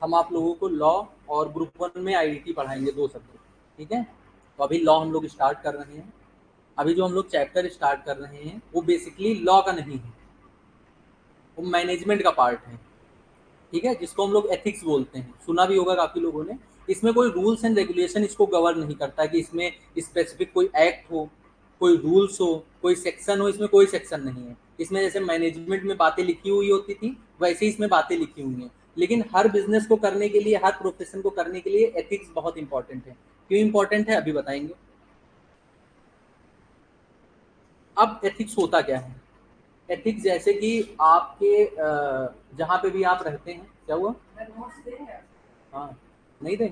हम आप लोगों को लॉ और ग्रुप 1 में आईडीटी पढ़ाएंगे, 2 सब्जेक्ट, ठीक है। तो अभी लॉ हम लोग स्टार्ट कर रहे हैं। अभी जो हम लोग चैप्टर स्टार्ट कर रहे हैं वो बेसिकली लॉ का नहीं है, वो मैनेजमेंट का पार्ट है, ठीक है, जिसको हम लोग एथिक्स बोलते हैं। सुना भी होगा काफी लोगों ने। इसमें कोई रूल्स एंड रेगुलेशन इसको गवर्न नहीं करता कि इसमें स्पेसिफिक कोई एक्ट हो, कोई रूल्स हो, कोई सेक्शन हो। इसमें कोई सेक्शन नहीं है। इसमें जैसे मैनेजमेंट में बातें लिखी हुई होती थी, वैसे ही इसमें बातें लिखी हुई हैं। लेकिन हर बिजनेस को करने के लिए, हर प्रोफेशन को करने के लिए एथिक्स बहुत इंपॉर्टेंट है। क्यों इंपॉर्टेंट है अभी बताएंगे। अब एथिक्स होता क्या है। एथिक्स जैसे कि आपके जहाँ पे भी आप रहते हैं, क्या हुआ। हाँ, नहीं दें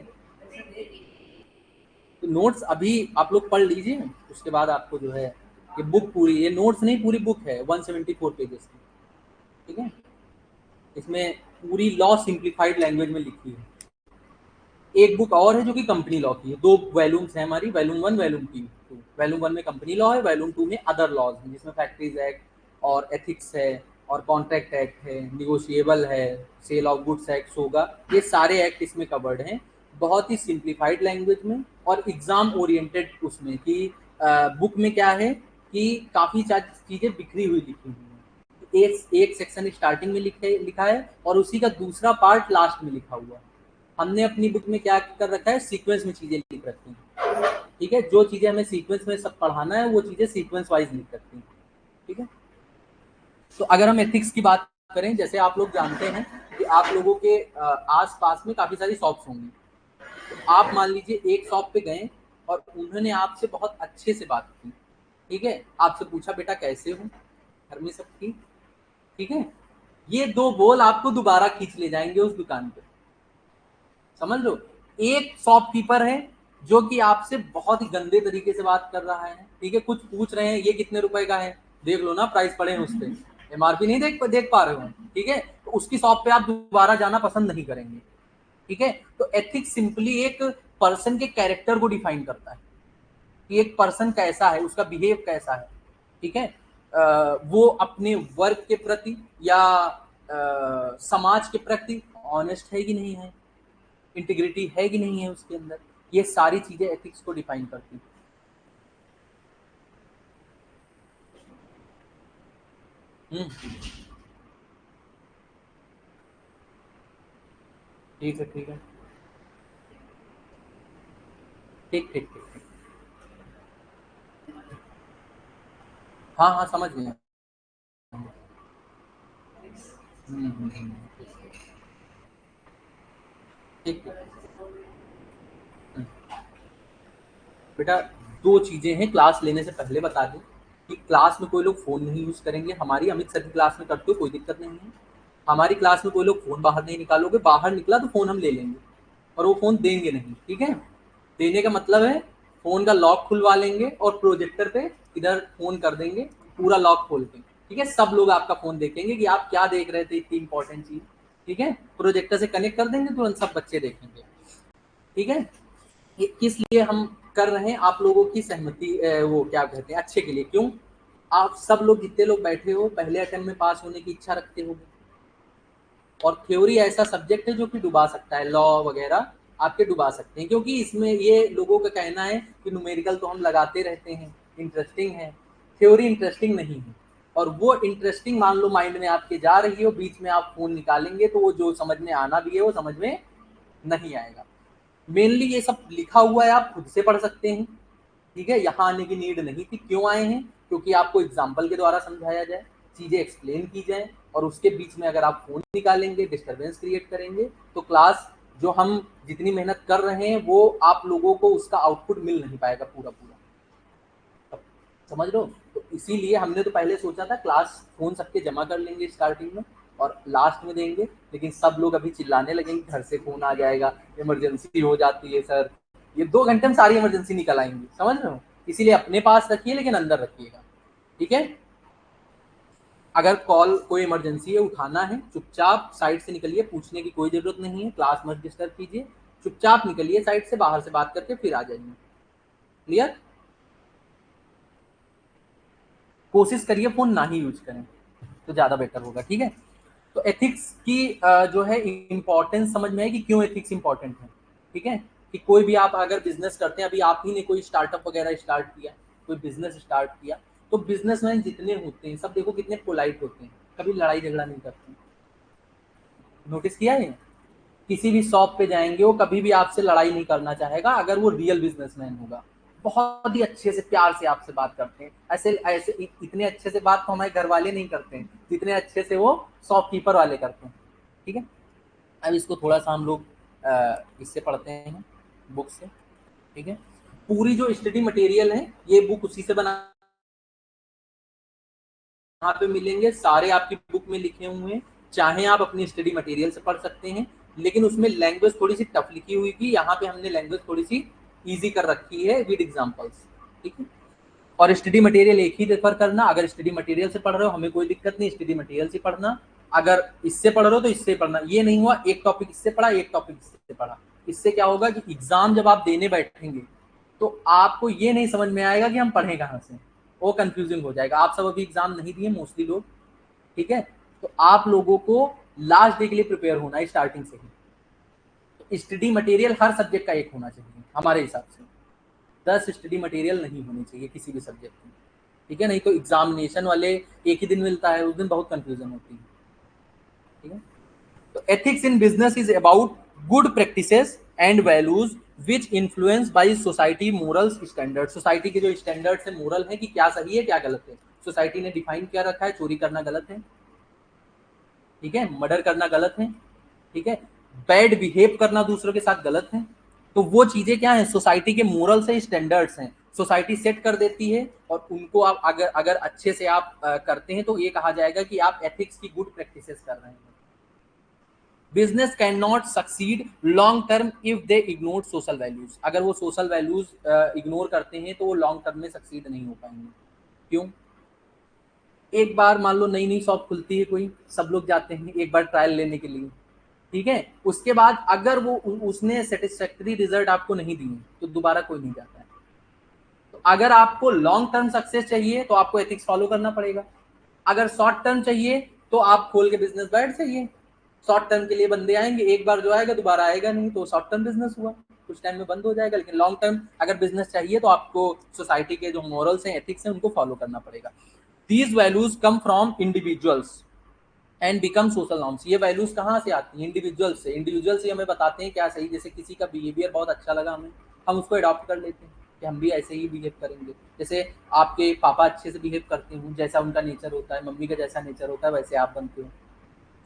तो नोट्स अभी आप लोग पढ़ लीजिए, उसके बाद आपको जो है ये बुक पूरी, ये नोट्स नहीं पूरी बुक है 174 पेजेस की, ठीक है। इसमें पूरी लॉ सिंप्लीफाइड लैंग्वेज में लिखी है। एक बुक और है जो कि कंपनी लॉ की है। 2 वैल्यूम्स है हमारी, वैल्यूम 1 वैल्यूम 2। वैल्यूम 1 में कंपनी लॉ है, वैल्यूम 2 में अदर लॉज है, जिसमें फैक्ट्रीज एक्ट और एथिक्स है और कॉन्ट्रैक्ट एक्ट है, निगोशिएबल है, सेल ऑफ गुड्स एक्ट होगा। ये सारे एक्ट इसमें कवर्ड हैं, बहुत ही सिंप्लीफाइड लैंग्वेज में और एग्जाम ओरिएंटेड उसमें कि बुक में क्या है कि काफ़ी चीज़ें बिखरी हुई लिखी हुई हैं। एक सेक्शन स्टार्टिंग में लिखा है और उसी का दूसरा पार्ट लास्ट में लिखा हुआ है। हमने अपनी बुक में क्या कर रखा है, सीक्वेंस में चीजें लिख रखी हैं, ठीक है। जो चीजें हमें सीक्वेंस में सब पढ़ाना है वो चीजें सीक्वेंस वाइज लिख रखी हैं, ठीक है। तो अगर हम एथिक्स की बात करें, जैसे आप लोग जानते हैं कि आप लोगों के आस पास में काफी सारी शॉप्स होंगी। तो आप मान लीजिए एक शॉप पे गए और उन्होंने आपसे बहुत अच्छे से बात की, ठीक है, आपसे पूछा बेटा कैसे हो, घर में सब ठीक, ठीक है। ये 2 बोल आपको दोबारा खींच ले जाएंगे उस दुकान पे, समझ लो। एक शॉपकीपर है जो कि आपसे बहुत ही गंदे तरीके से बात कर रहा है, ठीक है, कुछ पूछ रहे हैं ये कितने रुपए का है, देख लो ना प्राइस पड़े हैं उस पर, एमआरपी नहीं देख पा रहे हो, ठीक है, तो उसकी शॉप पे आप दोबारा जाना पसंद नहीं करेंगे, ठीक है। तो एथिक्स सिंपली एक पर्सन के कैरेक्टर को डिफाइन करता है कि एक पर्सन कैसा है, उसका बिहेव कैसा है, ठीक है। वो अपने वर्क के प्रति या समाज के प्रति ऑनेस्ट है कि नहीं है, इंटीग्रिटी है कि नहीं है उसके अंदर। ये सारी चीजें एथिक्स को डिफाइन करती हैं। ठीक है, ठीक है, ठीक ठीक ठीक ठीक। हाँ हाँ, समझ गए। ठीक ठीक। बेटा, 2 चीजें हैं क्लास लेने से पहले बता दें कि क्लास में कोई लोग फोन नहीं यूज करेंगे। हमारी अमित सर की क्लास में करते हो कोई दिक्कत नहीं है। हमारी क्लास में कोई लोग फोन बाहर नहीं निकालोगे, बाहर निकला तो फोन हम ले लेंगे और वो फोन देंगे नहीं, ठीक है। देने का मतलब है फोन का लॉक खुलवा लेंगे और प्रोजेक्टर पे इधर फोन कर देंगे पूरा लॉक खोल के, ठीक है। सब लोग आपका फोन देखेंगे कि आप क्या देख रहे थे, इतनी इंपॉर्टेंट चीज, ठीक है। प्रोजेक्टर से कनेक्ट कर देंगे, तुरंत सब बच्चे देखेंगे, ठीक है। ये किस लिए हम कर रहे हैं, आप लोगों की सहमति, वो क्या कहते हैं, अच्छे के लिए। क्यों, आप सब लोग जितने लोग बैठे हो पहले अटेम्प्ट में पास होने की इच्छा रखते हो, और थ्योरी ऐसा सब्जेक्ट है जो कि डुबा सकता है, लॉ वगैरह आपके डुबा सकते हैं, क्योंकि इसमें ये लोगों का कहना है कि न्यूमेरिकल तो हम लगाते रहते हैं, इंटरेस्टिंग है, थ्योरी इंटरेस्टिंग नहीं है। और वो इंटरेस्टिंग मान लो माइंड में आपके जा रही हो, बीच में आप फोन निकालेंगे तो वो जो समझ में आना भी है वो समझ में नहीं आएगा। मेनली ये सब लिखा हुआ है, आप खुद से पढ़ सकते हैं, ठीक है। यहाँ आने की नीड नहीं थी। क्यों आए हैं, क्योंकि आपको एग्जाम्पल के द्वारा समझाया जाए, चीजें एक्सप्लेन की जाए, और उसके बीच में अगर आप फोन निकालेंगे, डिस्टरबेंस क्रिएट करेंगे, तो क्लास जो हम जितनी मेहनत कर रहे हैं वो आप लोगों को उसका आउटपुट मिल नहीं पाएगा पूरा पूरा, समझ लो। तो इसीलिए हमने तो पहले सोचा था क्लास फोन सबके जमा कर लेंगे स्टार्टिंग में और लास्ट में देंगे, लेकिन सब लोग अभी चिल्लाने लगेंगे घर से फोन आ जाएगा, इमरजेंसी हो जाती है सर। ये 2 घंटे में सारी इमरजेंसी निकल आएंगी, समझ रहे हो। इसीलिए अपने पास रखिए लेकिन अंदर रखिएगा, ठीक है। अगर कॉल कोई इमरजेंसी है, उठाना है, चुपचाप साइड से निकलिए, पूछने की कोई जरूरत नहीं है, क्लास मत डिस्टर्ब कीजिए, चुपचाप निकलिए साइड से, बाहर से बात करके फिर आ जाइए, क्लियर। कोशिश करिए फोन ना ही यूज करें तो ज्यादा बेटर होगा, ठीक है। तो एथिक्स की जो है इम्पोर्टेंस समझ में है कि क्यों एथिक्स इंपॉर्टेंट है। ठीक है, कि कोई भी आप अगर बिजनेस करते हैं, अभी आप ही ने कोई स्टार्टअप वगैरह स्टार्ट किया, कोई बिजनेस स्टार्ट किया, तो बिजनेसमैन जितने होते हैं सब देखो कितने पोलाइट होते हैं, कभी लड़ाई झगड़ा नहीं करते। नोटिस किया है? किसी भी शॉप पे जाएंगे वो कभी भी आपसे लड़ाई नहीं करना चाहेगा अगर वो रियल बिजनेसमैन होगा। बहुत ही अच्छे से प्यार से आपसे बात करते हैं। ऐसे ऐसे इतने अच्छे से बात तो हमारे घर वाले नहीं करते हैं जितने अच्छे से वो शॉपकीपर वाले करते हैं। ठीक है, अब इसको थोड़ा सा हम लोग इससे पढ़ते हैं, बुक से। ठीक है, पूरी जो स्टडी मटेरियल है ये बुक उसी से बना, यहाँ पे मिलेंगे सारे आपकी बुक में लिखे हुए हैं। चाहे आप अपनी स्टडी मटेरियल से पढ़ सकते हैं, लेकिन उसमें लैंग्वेज थोड़ी सी टफ लिखी हुई थी, यहाँ पे हमने लैंग्वेज थोड़ी सी इजी कर रखी है विद एग्जांपल्स। ठीक है, और स्टडी मटेरियल एक ही रेफर करना। अगर स्टडी मटेरियल से पढ़ रहे हो हमें कोई दिक्कत नहीं, स्टडी मटेरियल से पढ़ना। अगर इससे पढ़ रहे हो तो इससे पढ़ना। ये नहीं हुआ एक टॉपिक इससे पढ़ा एक टॉपिक इससे पढ़ा, इससे क्या होगा कि एग्जाम जब आप देने बैठेंगे तो आपको ये नहीं समझ में आएगा कि हम पढ़ें कहाँ से, वो कंफ्यूजिंग हो जाएगा। आप सब अभी एग्जाम नहीं दिए मोस्टली लोग, ठीक है, तो आप लोगों को लास्ट डे के लिए प्रिपेयर होना है स्टार्टिंग से ही। तो स्टडी मटेरियल हर सब्जेक्ट का एक होना चाहिए हमारे हिसाब से, 10 स्टडी मटेरियल नहीं होने चाहिए किसी भी सब्जेक्ट में। ठीक है, नहीं तो एग्जामिनेशन वाले एक ही दिन मिलता है, उस दिन बहुत कंफ्यूजन होती है। ठीक है, तो ethics in business is about good practices and values which influence by society morals standard. Society के जो स्टैंडर्ड्स है, मोरल है कि क्या सही है क्या गलत है, सोसाइटी ने डिफाइन क्या रखा है। चोरी करना गलत है, ठीक है, मर्डर करना गलत है, ठीक है, बैड बिहेव करना दूसरों के साथ गलत है। तो वो चीजें क्या है, सोसाइटी के मोरल से स्टैंडर्ड्स हैं, सोसाइटी सेट कर देती है, और उनको आप अगर अगर अच्छे से आप करते हैं तो ये कहा जाएगा कि आप एथिक्स की गुड प्रैक्टिसेस कर रहे हैं। Business can not succeed long term if they ignore social values. अगर वो सोशल वैल्यूज इग्नोर करते हैं तो वो लॉन्ग टर्म में सक्सीड नहीं हो पाएंगे। क्यों? एक बार मान लो नई नई शॉप खुलती है कोई, सब लोग जाते हैं एक बार ट्रायल लेने के लिए, ठीक है, उसके बाद अगर वो उसने सेटिस्फैक्टरी रिजल्ट आपको नहीं दिए तो दोबारा कोई नहीं जाता है। तो अगर आपको लॉन्ग टर्म सक्सेस चाहिए तो आपको एथिक्स फॉलो करना पड़ेगा। अगर शॉर्ट टर्म चाहिए तो आप खोल के बिजनेस बैठ जाइए। शॉर्ट टर्म के लिए बंदे आएंगे, एक बार जो आएगा दोबारा आएगा नहीं, तो शॉर्ट टर्म बिजनेस हुआ, कुछ टाइम में बंद हो जाएगा। लेकिन लॉन्ग टर्म अगर बिजनेस चाहिए तो आपको सोसाइटी के जो मॉरल्स हैं, एथिक्स हैं, उनको फॉलो करना पड़ेगा। These values come from individuals and become social norms. ये वैल्यूज कहाँ से आती हैं? इंडिविजुअल से। इंडिविजुअल से हमें बताते हैं क्या सही, जैसे किसी का बिहेवियर बहुत अच्छा लगा हमें, हम उसको अडॉप्ट कर लेते हैं कि हम भी ऐसे ही बिहेव करेंगे। जैसे आपके पापा अच्छे से बिहेव करते हो, जैसा उनका नेचर होता है, मम्मी का जैसा नेचर होता है वैसे आप बनते हो,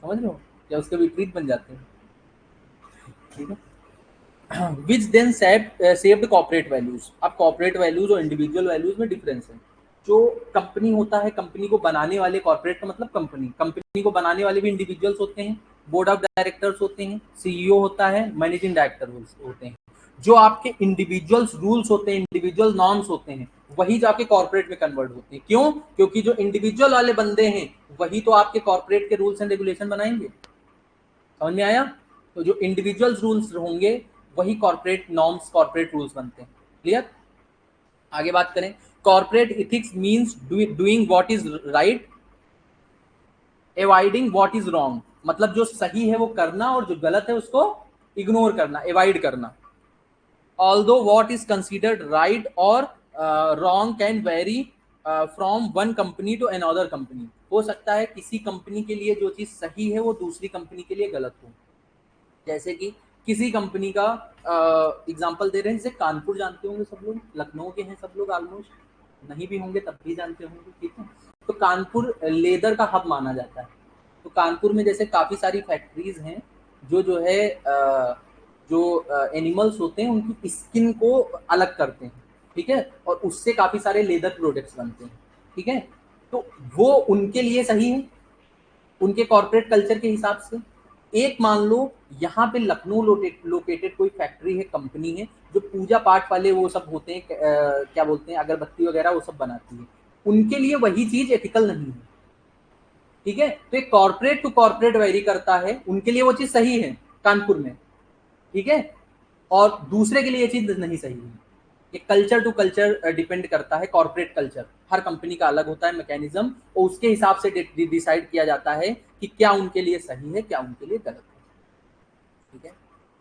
समझ रहे हो, या उसके विपरीत बन जाते हैं। ठीक है, which then saved corporate values. अब कॉर्पोरेट वैल्यूज और इंडिविजुअल वैल्यूज में डिफरेंस है। जो कंपनी होता है, कंपनी को बनाने वाले, कॉर्पोरेट का मतलब कंपनी, कंपनी को बनाने वाले भी इंडिविजुअल्स होते हैं, बोर्ड ऑफ डायरेक्टर्स होते हैं, सीईओ होता है, मैनेजिंग डायरेक्टर होते हैं। जो आपके इंडिविजुअल्स रूल्स होते हैं, इंडिविजुअल नॉर्म्स होते हैं, वही जाके कॉर्पोरेट में कन्वर्ट होते हैं। क्यों? क्योंकि जो इंडिविजुअल वाले बंदे हैं वही तो आपके कॉर्पोरेट के रूल्स एंड रेगुलेशन बनाएंगे। समझ में आया? तो जो इंडिविजुअल्स रूल्स होंगे वही कॉर्पोरेट नॉर्म्स, कॉर्पोरेट रूल्स बनते हैं। क्लियर? आगे बात करें, corporate ethics means doing what is right, avoiding what is wrong. मतलब जो सही है वो करना और जो गलत है उसको इग्नोर करना, अवॉइड करना। Although what is considered right और wrong can vary from one company to another company. हो सकता है किसी कंपनी के लिए जो चीज सही है वो दूसरी कंपनी के लिए गलत हो। जैसे कि किसी कंपनी का एग्जांपल दे रहे हैं, जैसे कानपुर जानते होंगे सब लोग, लखनऊ के हैं सब लोग ऑलमोस्ट, नहीं भी होंगे तब भी जानते होंगे, ठीक है। तो कानपुर लेदर का हब माना जाता है। तो कानपुर में जैसे काफ़ी सारी फैक्ट्रीज हैं जो है जो एनिमल्स होते हैं उनकी स्किन को अलग करते हैं, ठीक है, और उससे काफ़ी सारे लेदर प्रोडक्ट्स बनते हैं, ठीक है। तो वो उनके लिए सही है, उनके कॉर्पोरेट कल्चर के हिसाब से। एक मान लो यहाँ पे लखनऊ लोकेटेड कोई फैक्ट्री है, कंपनी है, जो पूजा पाठ वाले वो सब होते हैं, क्या बोलते हैं, अगरबत्ती वगैरह वो सब बनाती है, उनके लिए वही चीज एथिकल नहीं है, ठीक है। तो एक कॉर्पोरेट टू कॉर्पोरेट वेरी करता है, उनके लिए वो चीज सही है कानपुर में, ठीक है, और दूसरे के लिए ये चीज नहीं सही है। ये कल्चर टू कल्चर डिपेंड करता है। कॉर्पोरेट कल्चर हर कंपनी का अलग होता है मैकेनिज्म, और उसके हिसाब से डिसाइड किया जाता है कि क्या उनके लिए सही है, क्या उनके लिए गलत है। ठीक है,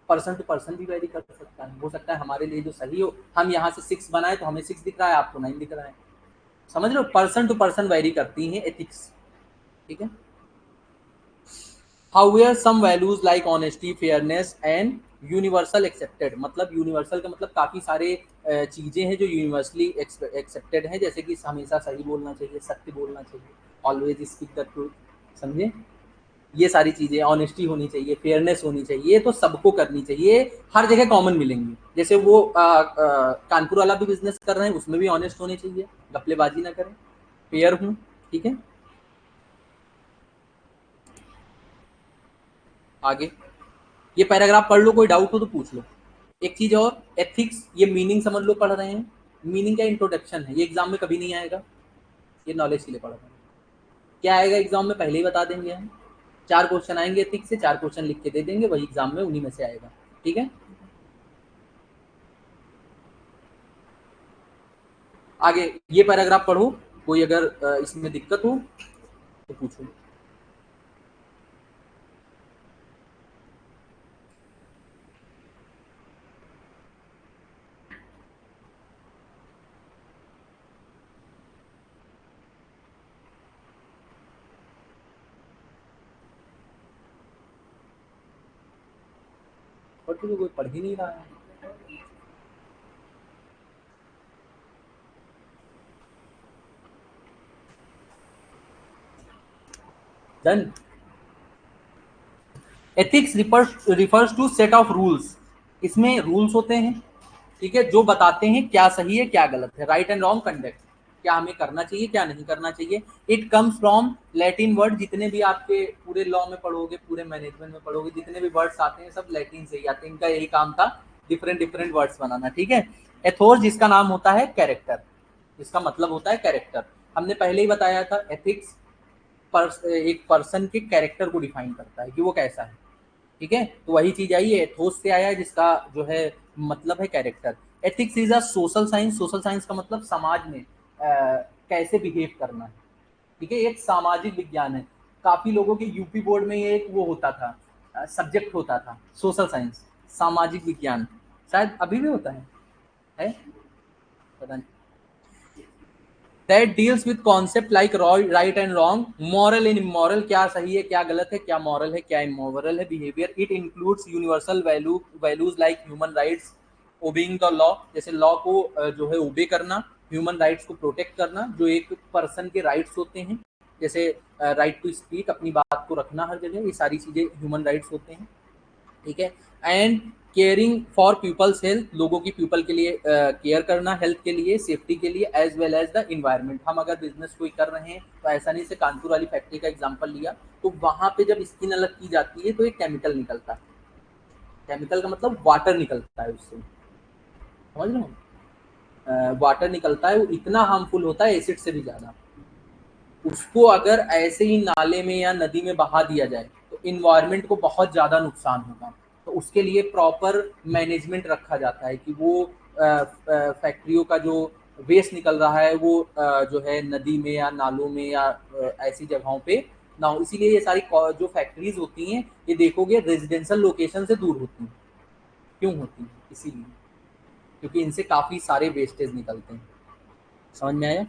पर्सन टू पर्सन भी वेरी कर सकता है, हो सकता है हमारे लिए जो सही हो, हम यहाँ से 6 बनाए तो हमें 6 दिख रहा है, आपको 9 दिख रहा है। समझ लो, पर्सन टू पर्सन वेरी करती हैं एथिक्स। ठीक है, however some values like honesty, fairness and universal accepted, मतलब यूनिवर्सल का मतलब काफी सारे चीजें हैं जो यूनिवर्सली एक्सेप्टेड हैं, जैसे कि हमेशा सही बोलना चाहिए, सत्य बोलना चाहिए, ऑलवेज स्पीक द ट्रूथ, समझे, ये सारी चीजें, ऑनेस्टी होनी चाहिए, फेयरनेस होनी चाहिए, तो सबको करनी चाहिए, हर जगह कॉमन मिलेंगी। जैसे वो कानपुर वाला भी बिजनेस कर रहे हैं, उसमें भी ऑनेस्ट होने चाहिए, गपलेबाजी ना करें, फेयर हूँ। ठीक है, आगे ये पैराग्राफ पढ़ लो, कोई डाउट हो तो पूछ लो। एक चीज और, एथिक्स, ये मीनिंग समझ लो, पढ़ रहे हैं, मीनिंग का इंट्रोडक्शन है, ये एग्जाम में कभी नहीं आएगा, ये नॉलेज के लिए पढ़ रहे हैं। क्या आएगा एग्जाम में पहले ही बता देंगे हम, 4 क्वेश्चन आएंगे एथिक्स से, 4 क्वेश्चन लिख के दे देंगे, वही एग्जाम में उन्हीं में से आएगा। ठीक है, आगे ये पैराग्राफ पढ़ो, कोई अगर इसमें दिक्कत हो तो पूछो। और तो कोई पढ़ ही नहीं रहा है। Done. Ethics refers to set of rules, इसमें रूल्स होते हैं, ठीक है, जो बताते हैं क्या सही है क्या गलत है, राइट एंड रॉन्ग कंडक्ट, क्या हमें करना चाहिए क्या नहीं करना चाहिए। It comes from Latin word, जितने भी आपके पूरे लॉ में पढ़ोगे, पूरे मैनेजमेंट में पढ़ोगे, जितने भी वर्ड्स आते हैं सब लैटिन से ही आते हैं, इनका यही काम था, डिफरेंट डिफरेंट वर्ड्स बनाना। ठीक है, एथोस जिसका नाम होता है कैरेक्टर, जिसका मतलब होता है कैरेक्टर, हमने पहले ही बताया था, एथिक्स एक पर्सन के कैरेक्टर को डिफाइन करता है कि वो कैसा है। ठीक है, तो वही चीज आई है, एथोस से आया है, जिसका जो है मतलब है character. Ethics is a social science, social science का मतलब समाज में कैसे बिहेव करना है। ठीक है, एक सामाजिक विज्ञान है, काफी लोगों के यूपी बोर्ड में ये एक वो होता था, सब्जेक्ट होता था, सोशल साइंस, सामाजिक विज्ञान, शायद अभी भी होता है पता नहीं। That deals with concept like right and wrong, moral and immoral, क्या सही है क्या गलत है, क्या moral है क्या immoral है behavior. It includes universal values like human rights, obeying the law, जैसे law को जो है obey करना, human rights को protect करना, जो एक person के rights होते हैं, जैसे right to speak, अपनी बात को रखना हर जगह, ये सारी चीजें human rights होते हैं। ठीक है, and caring for people's health, लोगों की पीपल के लिए केयर करना, हेल्थ के लिए, सेफ्टी के लिए, as well as the environment. हम अगर बिजनेस कोई कर रहे हैं तो ऐसा नहीं, से कानपुर वाली फैक्ट्री का एग्जांपल लिया, तो वहां पे जब स्किन अलग की जाती है तो एक केमिकल निकलता है, केमिकल का मतलब वाटर निकलता है उससे, समझ लो, वाटर निकलता है, वो इतना हार्मफुल होता है एसिड से भी ज्यादा, उसको अगर ऐसे ही नाले में या नदी में बहा दिया जाए तो इन्वायरमेंट को बहुत ज़्यादा नुकसान होगा। तो उसके लिए प्रॉपर मैनेजमेंट रखा जाता है कि वो फैक्ट्रियों का जो वेस्ट निकल रहा है वो जो है नदी में या नालों में या ऐसी जगहों पे ना हो। इसीलिए ये सारी जो फैक्ट्रीज होती हैं, ये देखोगे रेजिडेंशियल लोकेशन से दूर होती हैं। क्यों होती हैं? इसीलिए, क्योंकि इनसे काफ़ी सारे वेस्टेज निकलते हैं। समझ में आया?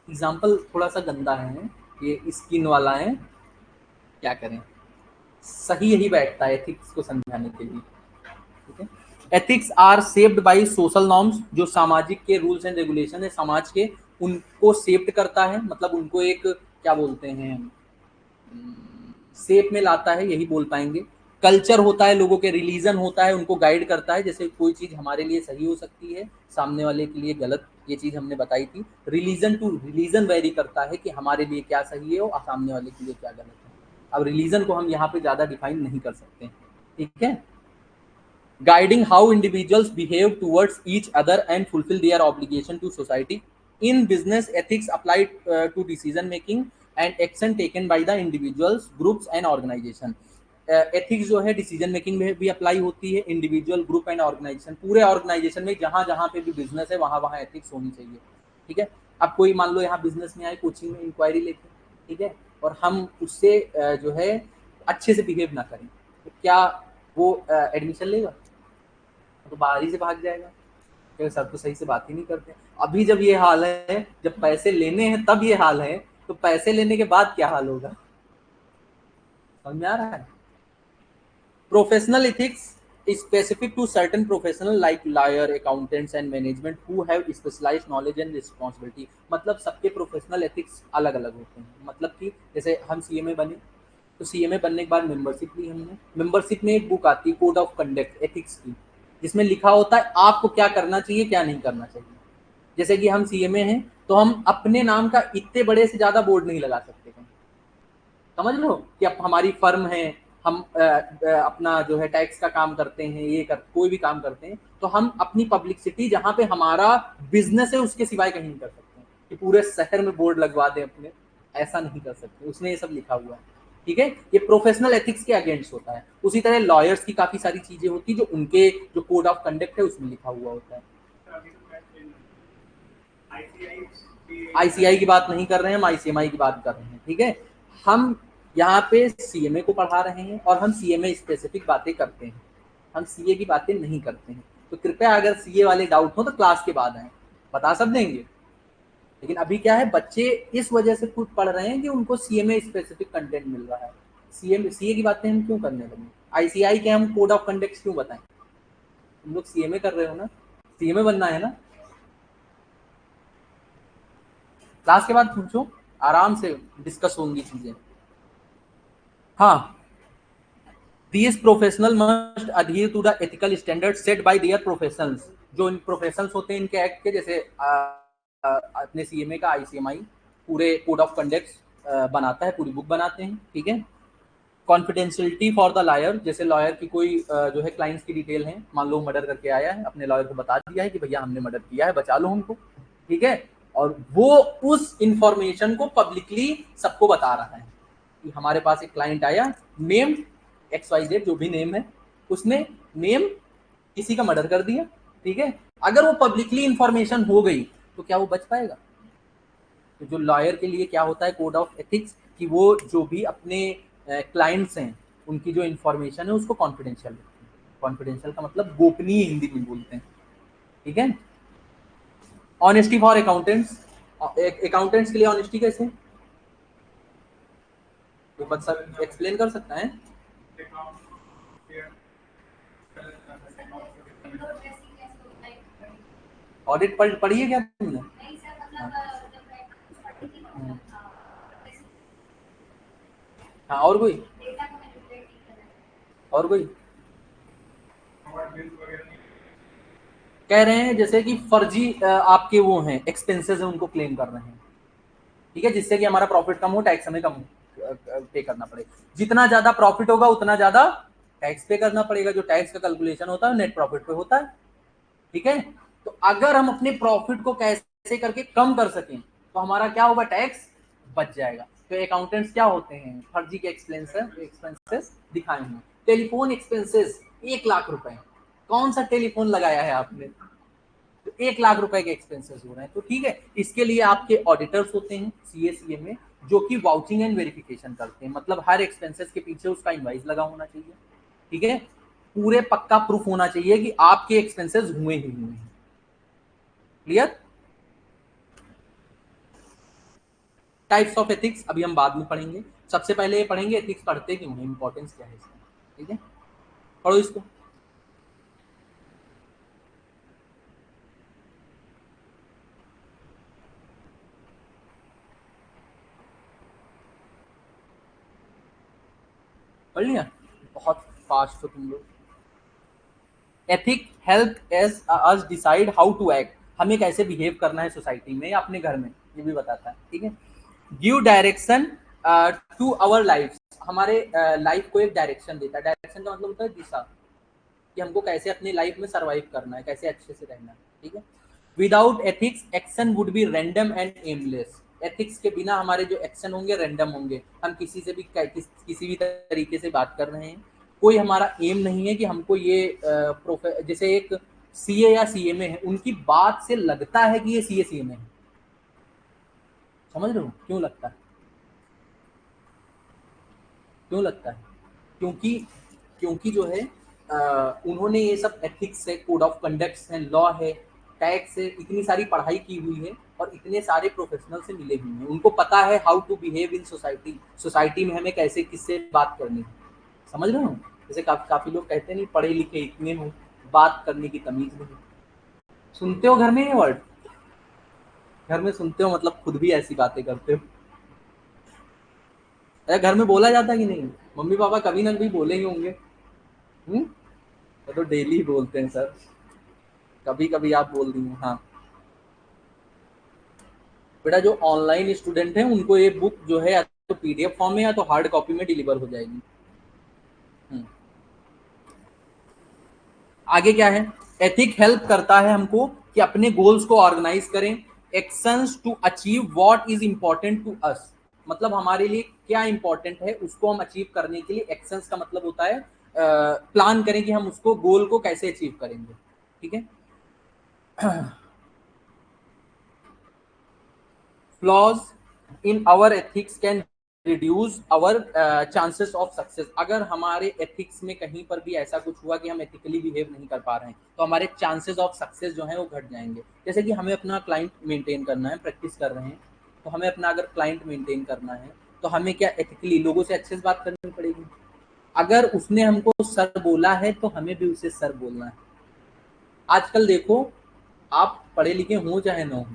एग्जाम्पल थोड़ा सा गंदा है, ये स्किन वाला है, क्या करें, सही यही बैठता है एथिक्स को समझाने के लिए। ठीक है, ethics are shaped by social norms, जो सामाजिक के रूल्स एंड रेगुलेशन है समाज के, उनको शेप्ड करता है, मतलब उनको एक क्या बोलते हैं, शेप में लाता है, यही बोल पाएंगे। कल्चर होता है लोगों के, रिलीजन होता है, उनको गाइड करता है, जैसे कोई चीज हमारे लिए सही हो सकती है सामने वाले के लिए गलत, ये चीज हमने बताई थी। रिलीजन टू रिलीजन वेरी करता है कि हमारे लिए क्या सही है और सामने वाले के लिए क्या गलत है। अब रिलीजन को हम यहाँ पे ज्यादा डिफाइन नहीं कर सकते। ठीक है, guiding how individuals behave towards each other and fulfill their obligation to society. In business, ethics apply to decision making and action taken by the individuals, groups and organization. Ethics जो है decision making में भी apply होती है, individual, group and organisation, पूरे organisation में जहां जहां पे भी बिजनेस है वहां वहां एथिक्स होनी चाहिए। ठीक है, अब कोई मान लो यहाँ बिजनेस में आए कोचिंग में इंक्वायरी लेके, ठीक है, और हम उससे जो है अच्छे से बिहेव ना करें, तो क्या वो एडमिशन लेगा? तो बाहर ही से भाग जाएगा, क्योंकि सर तो सही से बात ही नहीं करते। अभी जब ये हाल है, जब पैसे लेने हैं तब ये हाल है, तो पैसे लेने के बाद क्या हाल होगा? समझ में आ रहा है? Professional ethics is specific to certain professional like lawyer, accountants and management who have specialized knowledge and responsibility। मतलब सबके प्रोफेशनल एथिक्स अलग अलग होते हैं। मतलब कि जैसे हम सीएमए बने, तो सीएमए बनने के बाद मेंबरशिप ली हमने। मेंबरशिप में एक बुक आती है कोड ऑफ कंडक्ट एथिक्स की, जिसमें लिखा होता है आपको क्या करना चाहिए क्या नहीं करना चाहिए। जैसे कि हम सीएमए हैं, तो हम अपने नाम का इतने बड़े से ज्यादा बोर्ड नहीं लगा सकते कहीं। समझ लो कि अब हमारी फर्म है, हम अपना जो है टैक्स का काम करते हैं, ये कर कोई भी काम करते हैं, तो हम अपनी पब्लिसिटी जहां पे हमारा बिजनेस है उसके सिवाय कहीं नहीं कर सकते हैं कि पूरे शहर में बोर्ड लगवा दें अपने। ऐसा नहीं कर सकते, उसमें ये सब लिखा हुआ है। ठीक है, ये प्रोफेशनल एथिक्स के अगेंस्ट होता है। उसी तरह लॉयर्स की काफी सारी चीजें होती है जो उनके जो कोड ऑफ कंडक्ट है उसमें लिखा हुआ होता है। आईसीआई की बात नहीं कर रहे हैं, हम आईसीएमआई की बात कर रहे हैं। ठीक है, हम यहाँ पे सीएमए को पढ़ा रहे हैं और हम सीएमए स्पेसिफिक बातें करते हैं, हम सीए की बातें नहीं करते हैं। तो कृपया अगर सीए वाले डाउट हो तो क्लास के बाद आए, बता सब देंगे। लेकिन अभी क्या है, बच्चे इस वजह से खुद पढ़ रहे हैं कि उनको सीएमए स्पेसिफिक कंटेंट मिल रहा है। सीए की बातें हम क्यों करने लगे? आईसीआई के हम कोड ऑफ कंडक्ट क्यों बताएं? तुम लोग सीएमए कर रहे हो ना, सीएमए बनना है ना। क्लास के बाद पूछो, आराम से डिस्कस होंगी चीजें। हाँ, these professional must adhere to the ethical standards set by their professions। जो इन प्रोफेशनल्स होते हैं इनके एक्ट के, जैसे अपने सीएमए का आईसीएमआई पूरे कोड ऑफ कंडक्ट बनाता है, पूरी बुक बनाते हैं। ठीक है, कॉन्फिडेंशियलिटी फॉर द लॉयर, जैसे लॉयर की कोई जो है क्लाइंट्स की डिटेल है, मान लो मर्डर करके आया है, अपने लॉयर को बता दिया है कि भैया हमने मर्डर किया है, बचा लो हमको। ठीक है, और वो उस इंफॉर्मेशन को पब्लिकली सबको बता रहा है कि हमारे पास एक क्लाइंट आया, नेम XYZ जो भी नेम है, उसने नेम किसी का मर्डर कर दिया। ठीक है, अगर वो पब्लिकली इंफॉर्मेशन हो गई तो क्या वो बच पाएगा? तो जो लॉयर के लिए क्या होता है कोड ऑफ एथिक्स, कि वो जो भी अपने क्लाइंट्स हैं उनकी जो इंफॉर्मेशन है उसको कॉन्फिडेंशियल रखें। कॉन्फिडेंशियल का मतलब गोपनीय हिंदी में बोलते हैं। ठीक है, ऑनेस्टी फॉर अकाउंटेंट्स, अकाउंटेंट्स के लिए ऑनेस्टी कैसे, तो बस सर एक्सप्लेन कर सकता है? ऑडिट पढ़ी है क्या तुमने? हाँ, हाँ, और कोई, और कोई कह रहे हैं जैसे कि फर्जी आपके वो हैं एक्सपेंसेस हैं उनको क्लेम कर रहे हैं। ठीक है, जिससे कि हमारा प्रॉफिट कम हो, टैक्स हमें कम पे करना पड़े। जितना ज्यादा प्रॉफिट होगा उतना ज्यादा टैक्स पे करना पड़ेगा। जो टैक्स का कैलकुलेशन होता है नेट प्रॉफिट पे होता है। ठीक है, तो अगर हम अपने प्रॉफिट को कैसे करके कम कर सकें तो हमारा क्या होगा, टैक्स बच जाएगा। तो अकाउंटेंट्स क्या होते हैं, फर्जी के एक्सपेंसेस दिखाए हैं। टेलीफोन एक्सपेंसेस 1 लाख रुपए, कौन सा टेलीफोन लगाया है आपने, तो 1 लाख रुपए के एक्सपेंसेस हो रहे हैं। तो ठीक है, इसके लिए आपके ऑडिटर्स होते हैं सीए में, जो कि वाउचिंग एंड वेरिफिकेशन करते हैं। मतलब हर एक्सपेंसेस के पीछे उसका इनवाइस लगा होना चाहिए। ठीक है, पूरे पक्का प्रूफ होना चाहिए कि आपके एक्सपेंसेस हुए ही हुए हैं। क्लियर? टाइप्स ऑफ एथिक्स अभी हम बाद में पढ़ेंगे, सबसे पहले ये पढ़ेंगे एथिक्स पढ़ते क्यों है, इंपॉर्टेंस क्या है इसका। ठीक है, पढ़ो इसको। पढ़ लिया? बहुत फास्ट हो तुम लोग। Ethic help as us decide how to act, हमें कैसे बिहेव करना है सोसाइटी में या अपने घर में, ये भी बताता है। ठीक है, give direction to our life, हमारे लाइफ को एक डायरेक्शन देता है। डायरेक्शन का मतलब होता है दिशा, कि हमको कैसे अपनी लाइफ में सर्वाइव करना है, कैसे अच्छे से रहना है। ठीक है, without ethics action would be random and aimless, ethics के बिना हमारे जो एक्शन होंगे रैंडम होंगे। हम किसी से भी किसी भी तरीके से बात कर रहे हैं, कोई हमारा एम नहीं है कि हमको ये जैसे एक सीए या सीएमए है, उनकी बात से लगता है कि ये सीए सीएमए है। समझ रहे हो क्यों लगता है? क्यों लगता है? क्योंकि क्योंकि जो है उन्होंने ये सब एथिक्स है, कोड ऑफ कंडक्ट्स है, लॉ है, टैक्स है, इतनी सारी पढ़ाई की हुई है और इतने सारे प्रोफेशनल से मिले हुए हैं। उनको पता है how to behave in society, society में हमें कैसे किससे बात करनी है। समझ रहे हो? जैसे काफी लोग कहते नहीं पढ़े लिखे इतने हो, बात करने की तमीज नहीं। सुनते हो घर में ये वर्ड? घर में सुनते हो मतलब खुद भी ऐसी बातें करते हो? अरे घर में बोला जाता कि नहीं? मम्मी पापा कभी ना कभी बोले ही होंगे। तो डेली बोलते हैं सर। कभी कभी आप बोल दी हैं, हाँ। बेटा जो ऑनलाइन स्टूडेंट हैं उनको ये बुक जो है या तो पीडीएफ फॉर्म में या तो हार्ड कॉपी में डिलीवर हो जाएगी। आगे क्या है? एथिक हेल्प करता है हमको कि अपने गोल्स को ऑर्गेनाइज करें। Actions to achieve what is important to us, मतलब हमारे लिए क्या इंपॉर्टेंट है उसको हम अचीव करने के लिए एक्शंस का मतलब होता है प्लान करें कि हम उसको गोल को कैसे अचीव करेंगे। ठीक है। Flaws in our ethics can reduce our chances of success. अगर हमारे एथिक्स में कहीं पर भी ऐसा कुछ हुआ कि हम एथिकली बिहेव नहीं कर पा रहे हैं तो हमारे चांसेस ऑफ सक्सेस जो है वो घट जाएंगे। जैसे कि हमें अपना क्लाइंट मेंटेन करना है, प्रैक्टिस कर रहे हैं, तो हमें अपना अगर क्लाइंट मेंटेन करना है तो हमें क्या एथिकली लोगों से अच्छे से बात करनी पड़ेगी। अगर उसने हमको सर बोला है तो हमें भी उसे सर बोलना है। आजकल देखो, आप पढ़े लिखे हो चाहे ना हो,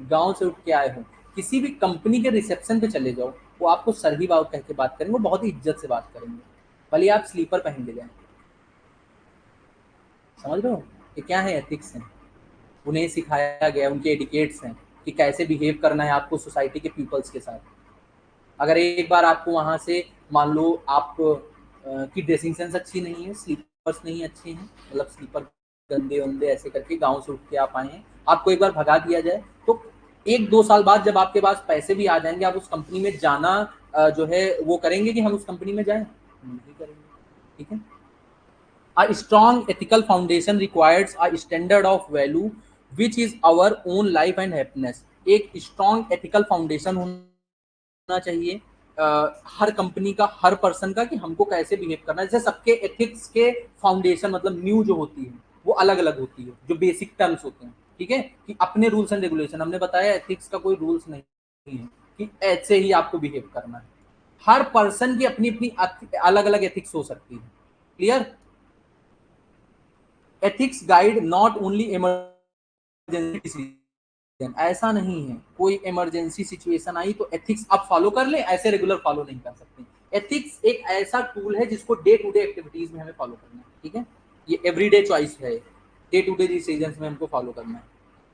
गांव से उठ के आए हो, किसी भी कंपनी के रिसेप्शन पे चले जाओ, वो आपको सर ही बात कह के बात करेंगे, वो बहुत ही इज्जत से बात करेंगे, भले आप स्लीपर पहन के जाए। समझ रहे हो? ये क्या है? एथिक्स है। उन्हें सिखाया गया, उनके एडिकेट्स हैं कि कैसे बिहेव करना है आपको सोसाइटी के पीपल्स के साथ। अगर एक बार आपको वहां से मान लो आप की ड्रेसिंग सेंस अच्छी नहीं है, स्लीपर्स नहीं अच्छे हैं, मतलब स्लीपर गंदे वंदे ऐसे करके गांव से उठ के आप आए हैं, आपको एक बार भगा दिया जाए तो 1-2 साल बाद जब आपके पास पैसे भी आ जाएंगे, आप उस कंपनी में जाना जो है वो करेंगे कि हम उस कंपनी में जाएं? नहीं करेंगे। ठीक है। A strong ethical foundation requires a standard of value which is our own life and happiness। एक स्ट्रॉन्ग एथिकल फाउंडेशन होना चाहिए हर कंपनी का, हर पर्सन का, कि हमको कैसे बिहेव करना है। जैसे सबके एथिक्स के फाउंडेशन मतलब न्यू जो होती है वो अलग अलग होती है, जो बेसिक टर्म्स होते हैं। ठीक है, कि अपने रूल्स एंड रेगुलेशन, हमने बताया एथिक्स का कोई रूल्स नहीं है कि ऐसे ही आपको बिहेव करना है। हर पर्सन की अपनी अपनी अलग अलग एथिक्स हो सकती है। Clear? Ethics guide not only emergency, ऐसा नहीं है कोई इमरजेंसी सिचुएशन आई तो एथिक्स आप फॉलो कर ले, ऐसे रेगुलर फॉलो नहीं कर सकते। एथिक्स एक ऐसा टूल है जिसको डे टू डे एक्टिविटीज में हमें फॉलो करना है। ठीक है, ये एवरीडे चॉइस है, डे टू डे डिसीजंस में हमको फॉलो करना है।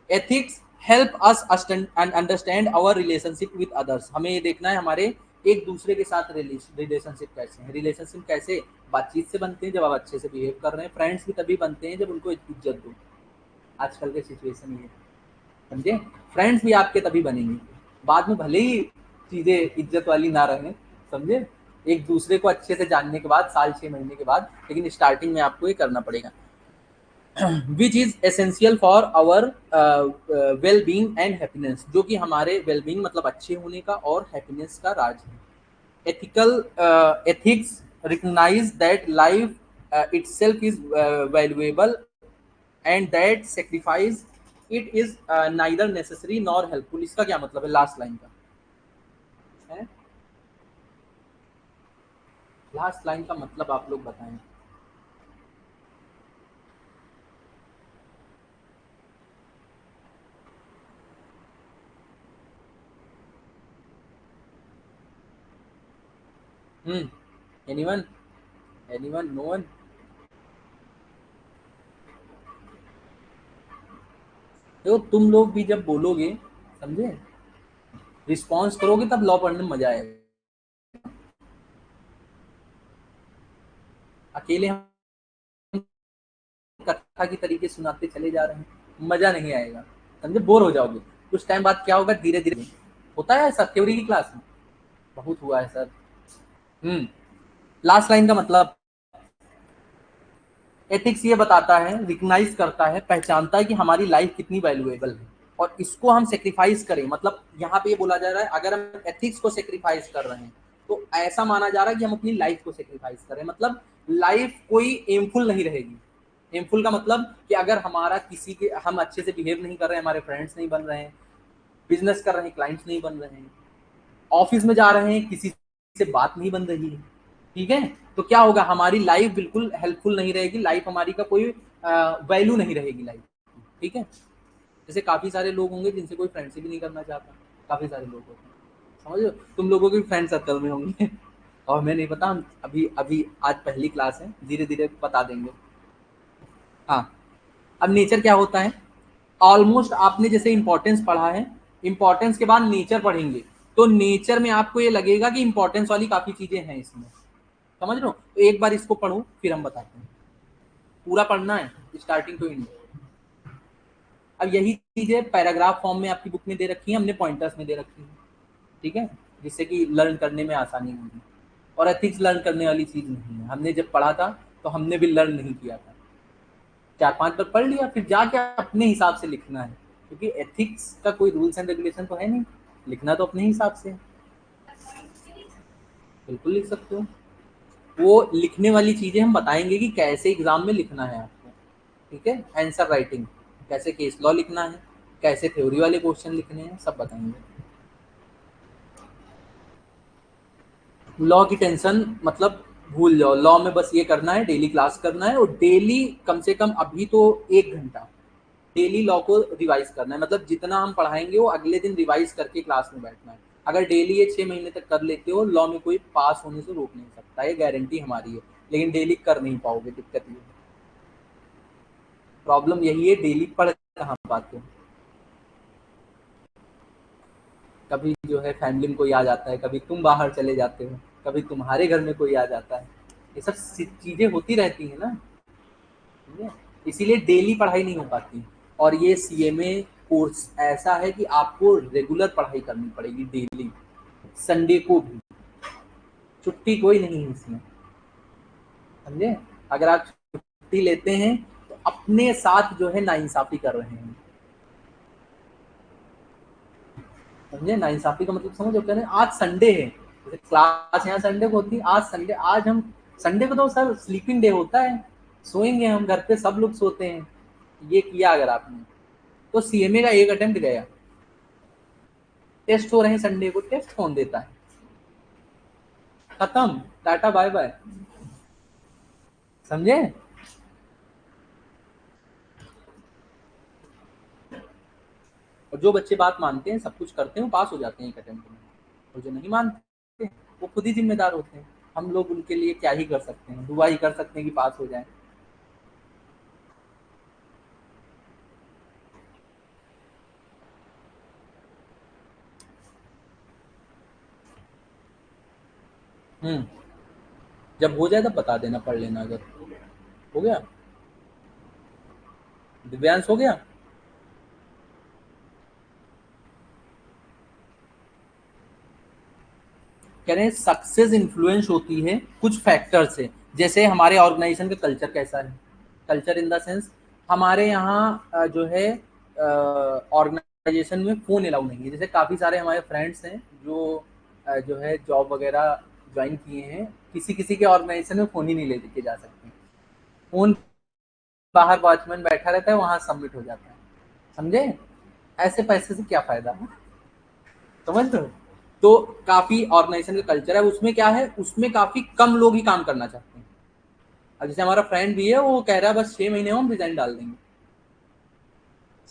Ethics help us understand our relationship with others. हमें ये देखना है हमारे एक दूसरे के साथ रिलेशनशिप कैसे है। रिलेशनशिप कैसे? बातचीत से बनते हैं, जब आप अच्छे से बिहेव कर रहे हैं। फ्रेंड्स भी तभी बनते हैं जब उनको इज्जत दो। आजकल के सिचुएशन ये, समझे? फ्रेंड्स भी आपके तभी बनेंगे बाद में, भले ही चीजें इज्जत वाली ना रहे, समझे? एक दूसरे को अच्छे से जानने के बाद, साल 6 महीने के बाद, लेकिन स्टार्टिंग में आपको ये करना पड़ेगा। Which is essential for our well being and happiness, जो कि हमारे वेल बींग मतलब अच्छे होने का और हैप्पीनेस का राज है। ethical ethics recognize that life itself is valuable and that sacrifice it is neither necessary nor helpful। इसका क्या मतलब है लास्ट लाइन का? है लास्ट लाइन का मतलब आप लोग बताएं। एनीवन? एनीवन? No one? तो तुम लोग भी जब बोलोगे, समझे, रिस्पॉन्स करोगे तब लॉ पढ़ने में मजा आएगा। अकेले हम कथा की तरीके सुनाते चले जा रहे हैं, मजा नहीं आएगा, समझे? बोर हो जाओगे। कुछ टाइम बाद क्या होगा, धीरे धीरे होता है ऐसा थ्योरी की क्लास में, बहुत हुआ है सर। लास्ट लाइन का मतलब एथिक्स ये बताता है, रिकग्नाइज करता है, पहचानता है कि हमारी लाइफ कितनी वैल्यूएबल है और इसको हम सेक्रीफाइस करें। मतलब यहाँ पे ये बोला जा रहा है अगर हम एथिक्स को सेक्रीफाइस कर रहे हैं तो ऐसा माना जा रहा है कि हम अपनी लाइफ को सेक्रीफाइस करें, मतलब लाइफ कोई एमफुल नहीं रहेगी। एमफुल का मतलब कि अगर हमारा किसी के हम अच्छे से बिहेव नहीं कर रहे हैं, हमारे फ्रेंड्स नहीं बन रहे हैं, बिजनेस कर रहे हैं क्लाइंट्स नहीं बन रहे हैं, ऑफिस में जा रहे हैं किसी से बात नहीं बन रही है, ठीक है, तो क्या होगा, हमारी लाइफ बिल्कुल हेल्पफुल नहीं रहेगी, लाइफ हमारी का कोई वैल्यू नहीं रहेगी लाइफ, ठीक है। जैसे काफी सारे लोग होंगे जिनसे कोई फ्रेंडशिप भी नहीं करना चाहता, काफी सारे लोग होते हैं, समझ लो, तुम लोगों के फ्रेंड सर्कल में होंगे और हमें नहीं पता, हम अभी अभी आज पहली क्लास है, धीरे धीरे बता देंगे। हाँ, अब नेचर क्या होता है, ऑलमोस्ट आपने जैसे इंपॉर्टेंस पढ़ा है, इंपॉर्टेंस के बाद नेचर पढ़ेंगे, तो नेचर में आपको ये लगेगा कि इंपॉर्टेंस वाली काफी चीजें हैं इसमें, समझ लो, तो एक बार इसको पढ़ो फिर हम बताते हैं, पूरा पढ़ना है स्टार्टिंग टू एंड। अब यही चीजें पैराग्राफ फॉर्म में आपकी बुक में दे रखी है, हमने पॉइंटर्स में दे रखी है, ठीक है, जिससे कि लर्न करने में आसानी होगी। और एथिक्स लर्न करने वाली चीज नहीं है, हमने जब पढ़ा था तो हमने भी लर्न नहीं किया था, 4-5 बार पढ़ लिया फिर जाके अपने हिसाब से लिखना है, क्योंकि एथिक्स का कोई रूल्स एंड रेगुलेशन तो है नहीं, लिखना तो अपने हिसाब से। बिल्कुल लिख सकते हो, वो लिखने वाली चीजें हम बताएंगे कि कैसे एग्जाम में लिखना है आपको, ठीक है, आंसर राइटिंग, कैसे केस लॉ लिखना है, कैसे थ्योरी वाले क्वेश्चन लिखने हैं, सब बताएंगे। लॉ की टेंशन मतलब भूल जाओ, लॉ में बस ये करना है, डेली क्लास करना है, और डेली कम से कम अभी तो 1 घंटा डेली लॉ को रिवाइज करना है, मतलब जितना हम पढ़ाएंगे वो अगले दिन रिवाइज करके क्लास में बैठना है। अगर डेली ये 6 महीने तक कर लेते हो, लॉ में कोई पास होने से रोक नहीं सकता, ये गारंटी हमारी है, लेकिन डेली कर नहीं पाओगे, दिक्कत ये है, प्रॉब्लम यही है, डेली पढ़ कहाँ पाते हो, कभी जो है फैमिली में कोई आ जाता है, कभी तुम बाहर चले जाते हो, कभी तुम्हारे घर में कोई आ जाता है, ये सब चीजें होती रहती है ना, ठीक है, इसीलिए डेली पढ़ाई नहीं हो पाती। और ये सीएमए कोर्स ऐसा है कि आपको रेगुलर पढ़ाई करनी पड़ेगी डेली, संडे को भी, छुट्टी कोई नहीं है इसमें, समझे, अगर आप छुट्टी लेते हैं तो अपने साथ जो है नाइंसाफी कर रहे हैं, समझे, नाइंसाफी का मतलब समझो, कह रहे हैं आज संडे है, जैसे क्लास यहाँ संडे को होती है, आज संडे, आज हम संडे को तो सर स्लीपिंग डे होता है, सोएंगे हम, घर पे सब लोग सोते हैं, ये किया अगर आपने, तो सीएमए का एक अटेम्प्ट गया, टेस्ट हो रहे हैं संडे को, टेस्ट कौन देता है, खत्म, टाटा बाय बाय, समझे। और जो बच्चे बात मानते हैं, सब कुछ करते हैं, वो पास हो जाते हैं एक अटेम्प्ट में, और जो नहीं मानते वो खुद ही जिम्मेदार होते हैं, हम लोग उनके लिए क्या ही कर सकते हैं, दुआ ही कर सकते हैं कि पास हो जाए। हम्म, जब हो जाए तब बता देना, पढ़ लेना, अगर हो गया, दिव्यांश हो गया। कह रहे हैं सक्सेस इन्फ्लुएंस होती है कुछ फैक्टर से, जैसे हमारे ऑर्गेनाइजेशन का कल्चर कैसा है, कल्चर इन द सेंस, हमारे यहाँ जो है ऑर्गेनाइजेशन में फोन अलाउ नहीं है, जैसे काफ़ी सारे हमारे फ्रेंड्स हैं जो है जॉब वगैरह ज्वाइन किए हैं, किसी किसी के ऑर्गेनाइजेशन में फ़ोन ही नहीं लेके जा सकते, फ़ोन बाहर वॉचमैन बैठा रहता है, वहाँ सबमिट हो जाता है, समझे, ऐसे पैसे से क्या फ़ायदा है, समझ रहे हो। तो काफी ऑर्गेनाइजेशन का कल्चर है, उसमें क्या है, उसमें काफी कम लोग ही काम करना चाहते हैं। अब जैसे हमारा फ्रेंड भी है, वो कह रहा है बस 6 महीने में हम रिजाइन डाल देंगे,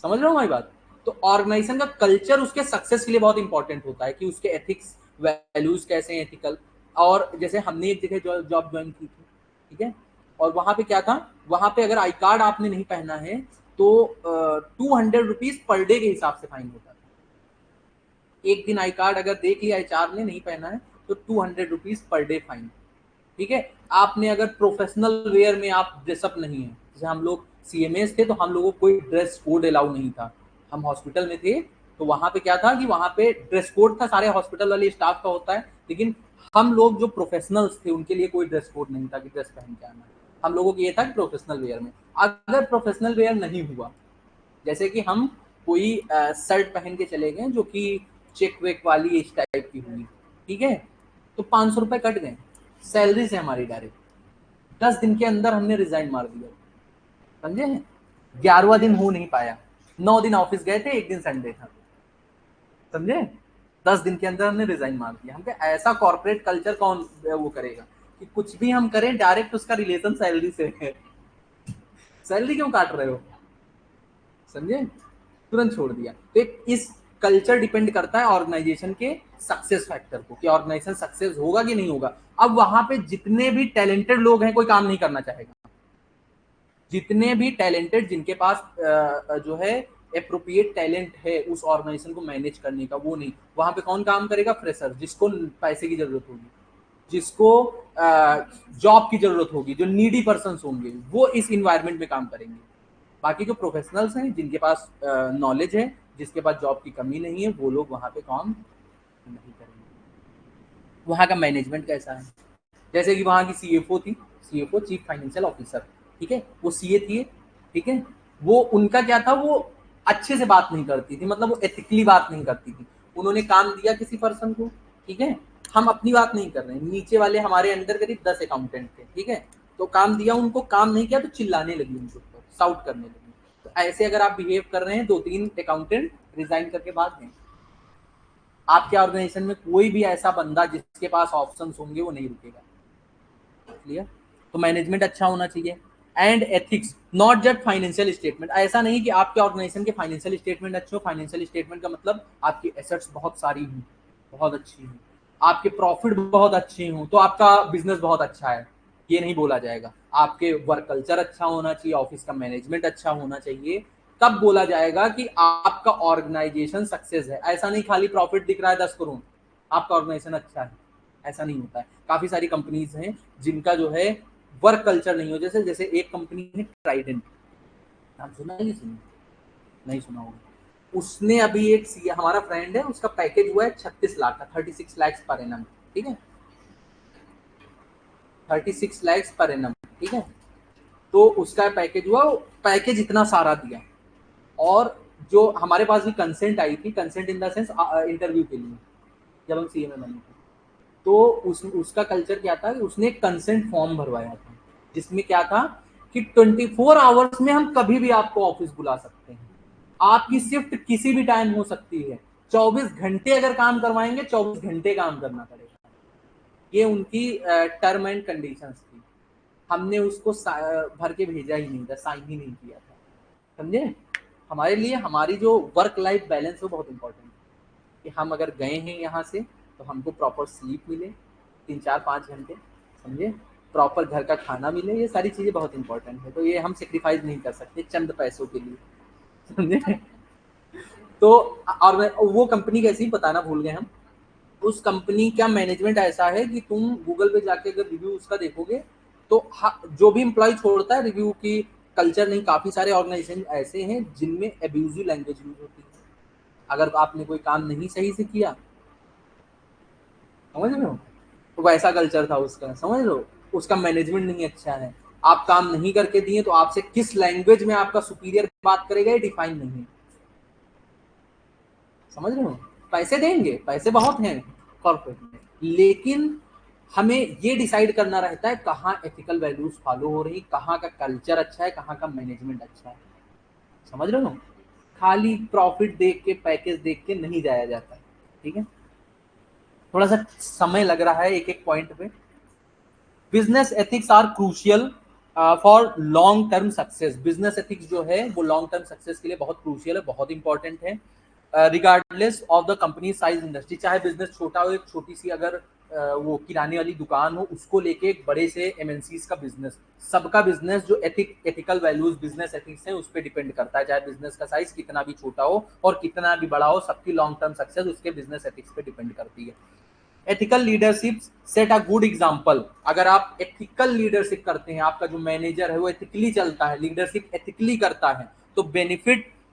समझ रहे हो हमारी बात। तो ऑर्गेनाइजेशन का कल्चर उसके सक्सेस के लिए बहुत इंपॉर्टेंट होता है, कि उसके एथिक्स वैल्यूज कैसे हैं, एथिकल। और जैसे हमने एक जगह जॉब ज्वाइन की थी, ठीक है, और वहां पे क्या था, वहां पे अगर आई कार्ड आपने नहीं पहना है तो 200 रुपीज पर डे के हिसाब से फाइन होता था, एक दिन आई कार्ड अगर देख लिया एचआर ने नहीं पहना है तो 200 रुपीज पर डे फाइन, ठीक है। आपने अगर प्रोफेशनल वेयर में आप ड्रेसअप नहीं है, जैसे हम लोग सीएमएस थे तो हम लोगों को कोई ड्रेस कोड अलाउ नहीं था, हम हॉस्पिटल में थे, तो वहां पे क्या था कि वहां पे ड्रेस कोड था, सारे हॉस्पिटल वाले स्टाफ का होता है, लेकिन हम लोग जो प्रोफेशनल्स थे उनके लिए कोई ड्रेस कोड नहीं था कि ड्रेस पहन के आना है, हम लोगों को ये था कि प्रोफेशनल वेयर में, अगर प्रोफेशनल वेयर नहीं हुआ, जैसे कि हम कोई शर्ट पहन के चले गए जो कि चेक वेक वाली इस टाइप की हुई, ठीक है, तो 500 रुपए कट गए सैलरी से हमारी डायरेक्ट। 10 दिन के अंदर हमने रिजाइन मार दिया, समझे? 11वां दिन हो नहीं पाया, 9 दिन ऑफिस गए थे, 1 दिन संडे था, समझे? 10 दिन के अंदर हमने रिजाइन मार दिया। हम कहे ऐसा कॉर्पोरेट कल्चर कौन वो करेगा कि कुछ भी हम करें डायरेक्ट उसका रिलेशन सैलरी से है। सैलरी क्यों काट रहे हो, समझे? तुरंत छोड़ दिया। तो एक इस कल्चर डिपेंड करता है ऑर्गेनाइजेशन के सक्सेस फैक्टर को, कि ऑर्गेनाइजेशन सक्सेस होगा कि नहीं होगा। अब वहां पे जितने भी टैलेंटेड लोग हैं कोई काम नहीं करना चाहेगा, जितने भी टैलेंटेड जिनके पास जो है अप्रोप्रिएट टैलेंट है उस ऑर्गेनाइजेशन को मैनेज करने का, वो नहीं। वहां पे कौन काम करेगा? फ्रेशर, जिसको पैसे की जरूरत होगी, जिसको जॉब की जरूरत होगी, जो नीडी पर्सन होंगे वो इस इन्वायरमेंट में काम करेंगे। बाकी जो प्रोफेशनल्स हैं जिनके पास नॉलेज है, जिसके पास जॉब की कमी नहीं है, वो लोग वहां पे काम नहीं करेंगे। वहां का मैनेजमेंट कैसा है? जैसे कि वहां की सीएफओ थी, सीएफओ चीफ फाइनेंशियल ऑफिसर, ठीक है, वो सीए थी, ठीक है। वो उनका क्या था, वो अच्छे से बात नहीं करती थी, मतलब वो एथिकली बात नहीं करती थी। उन्होंने काम दिया किसी पर्सन को, ठीक है, हम अपनी बात नहीं कर रहे हैं, नीचे वाले हमारे अंदर करीब 10 अकाउंटेंट थे, ठीक है, तो काम दिया उनको, काम नहीं किया तो चिल्लाने लगी उनके ऊपर, साउट करने लगी। तो ऐसे अगर आप बिहेव कर रहे हैं, 2-3 अकाउंटेंट रिजाइन करके भाग गए। आपके ऑर्गेनाइजेशन में कोई भी ऐसा बंदा जिसके पास ऑप्शंस होंगे वो नहीं रुकेगा, क्लियर? तो मैनेजमेंट अच्छा होना चाहिए। And ethics, not just financial statement. ऐसा नहीं कि आपके ऑर्गेनाइजेशन के फाइनेंशियल स्टेटमेंट अच्छे हो, फाइनेंशियल स्टेटमेंट का मतलब आपकी एसेट्स बहुत सारी हों, बहुत अच्छी हों, आपके प्रॉफिट बहुत अच्छे हों, तो आपका बिजनेस बहुत अच्छा है, ये नहीं बोला जाएगा। आपके वर्क कल्चर अच्छा होना चाहिए, ऑफिस का मैनेजमेंट अच्छा होना चाहिए, तब बोला जाएगा कि आपका ऑर्गेनाइजेशन सक्सेस है। ऐसा नहीं खाली प्रॉफिट दिख रहा है 10 करोड़, आपका ऑर्गेनाइजेशन अच्छा है, ऐसा नहीं होता है। काफी सारी कंपनीज हैं जिनका जो है वर्क कल्चर नहीं हो, जैसे जैसे एक कंपनी है ट्राइडेंट, नाम सुना है? सुना नहीं सुना होगा। उसने अभी एक हमारा फ्रेंड है, उसका पैकेज हुआ है 36 लाख का, 36 लाख पर एनम, ठीक है, 36 लाख पर एनम, ठीक है। तो उसका पैकेज हुआ, पैकेज इतना सारा दिया, और जो हमारे पास भी कंसेंट आई थी, consent in the sense interview के लिए, जब हम सीए में बने थे, तो उसका कल्चर क्या था कि उसने एक कंसेंट फॉर्म भरवाया था, जिसमें क्या था कि 24 आवर्स में हम कभी भी आपको ऑफिस बुला सकते हैं, आपकी शिफ्ट किसी भी टाइम हो सकती है, 24 घंटे अगर काम करवाएंगे 24 घंटे काम करना पड़ेगा। ये उनकी टर्म एंड कंडीशंस थी। हमने उसको भर के भेजा ही नहीं था, साइन ही नहीं किया था, समझे? हमारे लिए हमारी जो वर्क लाइफ बैलेंस है वो बहुत इंपॉर्टेंट है, कि हम अगर गए हैं यहाँ से तो हमको प्रॉपर स्लीप मिले 3-4-5 घंटे, समझे, प्रॉपर घर का खाना मिले, ये सारी चीज़ें बहुत इंपॉर्टेंट है। तो ये हम सेक्रीफाइस नहीं कर सकते चंद पैसों के लिए, समझे? तो और वो कंपनी कैसी बताना भूल गए हम। उस कंपनी का मैनेजमेंट ऐसा है कि तुम गूगल पे जाके अगर रिव्यू उसका देखोगे तो जो भी एम्प्लॉय छोड़ता है रिव्यू की कल्चर नहीं, काफी सारे ऑर्गेनाइजेशन ऐसे हैं जिनमें एब्यूजिव लैंग्वेज यूज होती है। अगर आपने कोई काम नहीं सही से किया, समझ रहे हो, तो वैसा कल्चर था उसका, समझ लो, उसका मैनेजमेंट नहीं अच्छा है। आप काम नहीं करके दिए तो आपसे किस लैंग्वेज में आपका सुपीरियर बात करेगा ये डिफाइन नहीं है, समझ रहे हो? पैसे देंगे, पैसे बहुत हैं कॉर्पोरेट में, लेकिन हमें ये डिसाइड करना रहता है कहाँ एथिकल वैल्यूज फॉलो हो रही, कहाँ का कल्चर अच्छा है, कहाँ का मैनेजमेंट अच्छा है, समझ रहे हो? खाली प्रॉफिट देख के, पैकेज देख के नहीं जाया जाता है, ठीक है। थोड़ा सा समय लग रहा है एक एक पॉइंट पे। Business ethics are crucial for long term success. Business ethics जो है वो लॉन्ग टर्म सक्सेस के लिए बहुत क्रूशियल है, बहुत इंपॉर्टेंट है, regardless of the company size industry. चाहे बिजनेस छोटा हो, एक छोटी सी अगर वो किराने वाली दुकान हो, उसको लेके एक बड़े से एमएनसीज का बिजनेस, सबका बिजनेस जो एथिकल वैल्यूज, बिजनेस एथिक्स हैं उस पर डिपेंड करता है। चाहे बिजनेस का साइज कितना भी छोटा हो और कितना भी बड़ा हो, सबकी लॉन्ग टर्म सक्सेस उसके बिजनेस एथिक्स पे डिपेंड करती है। Ethical leadership set a good example. अगर आप एथिकल लीडरशिप करते हैं, आपका जो मैनेजर है वो एथिकली चलता है, लीडरशिप एथिकली करता है, तो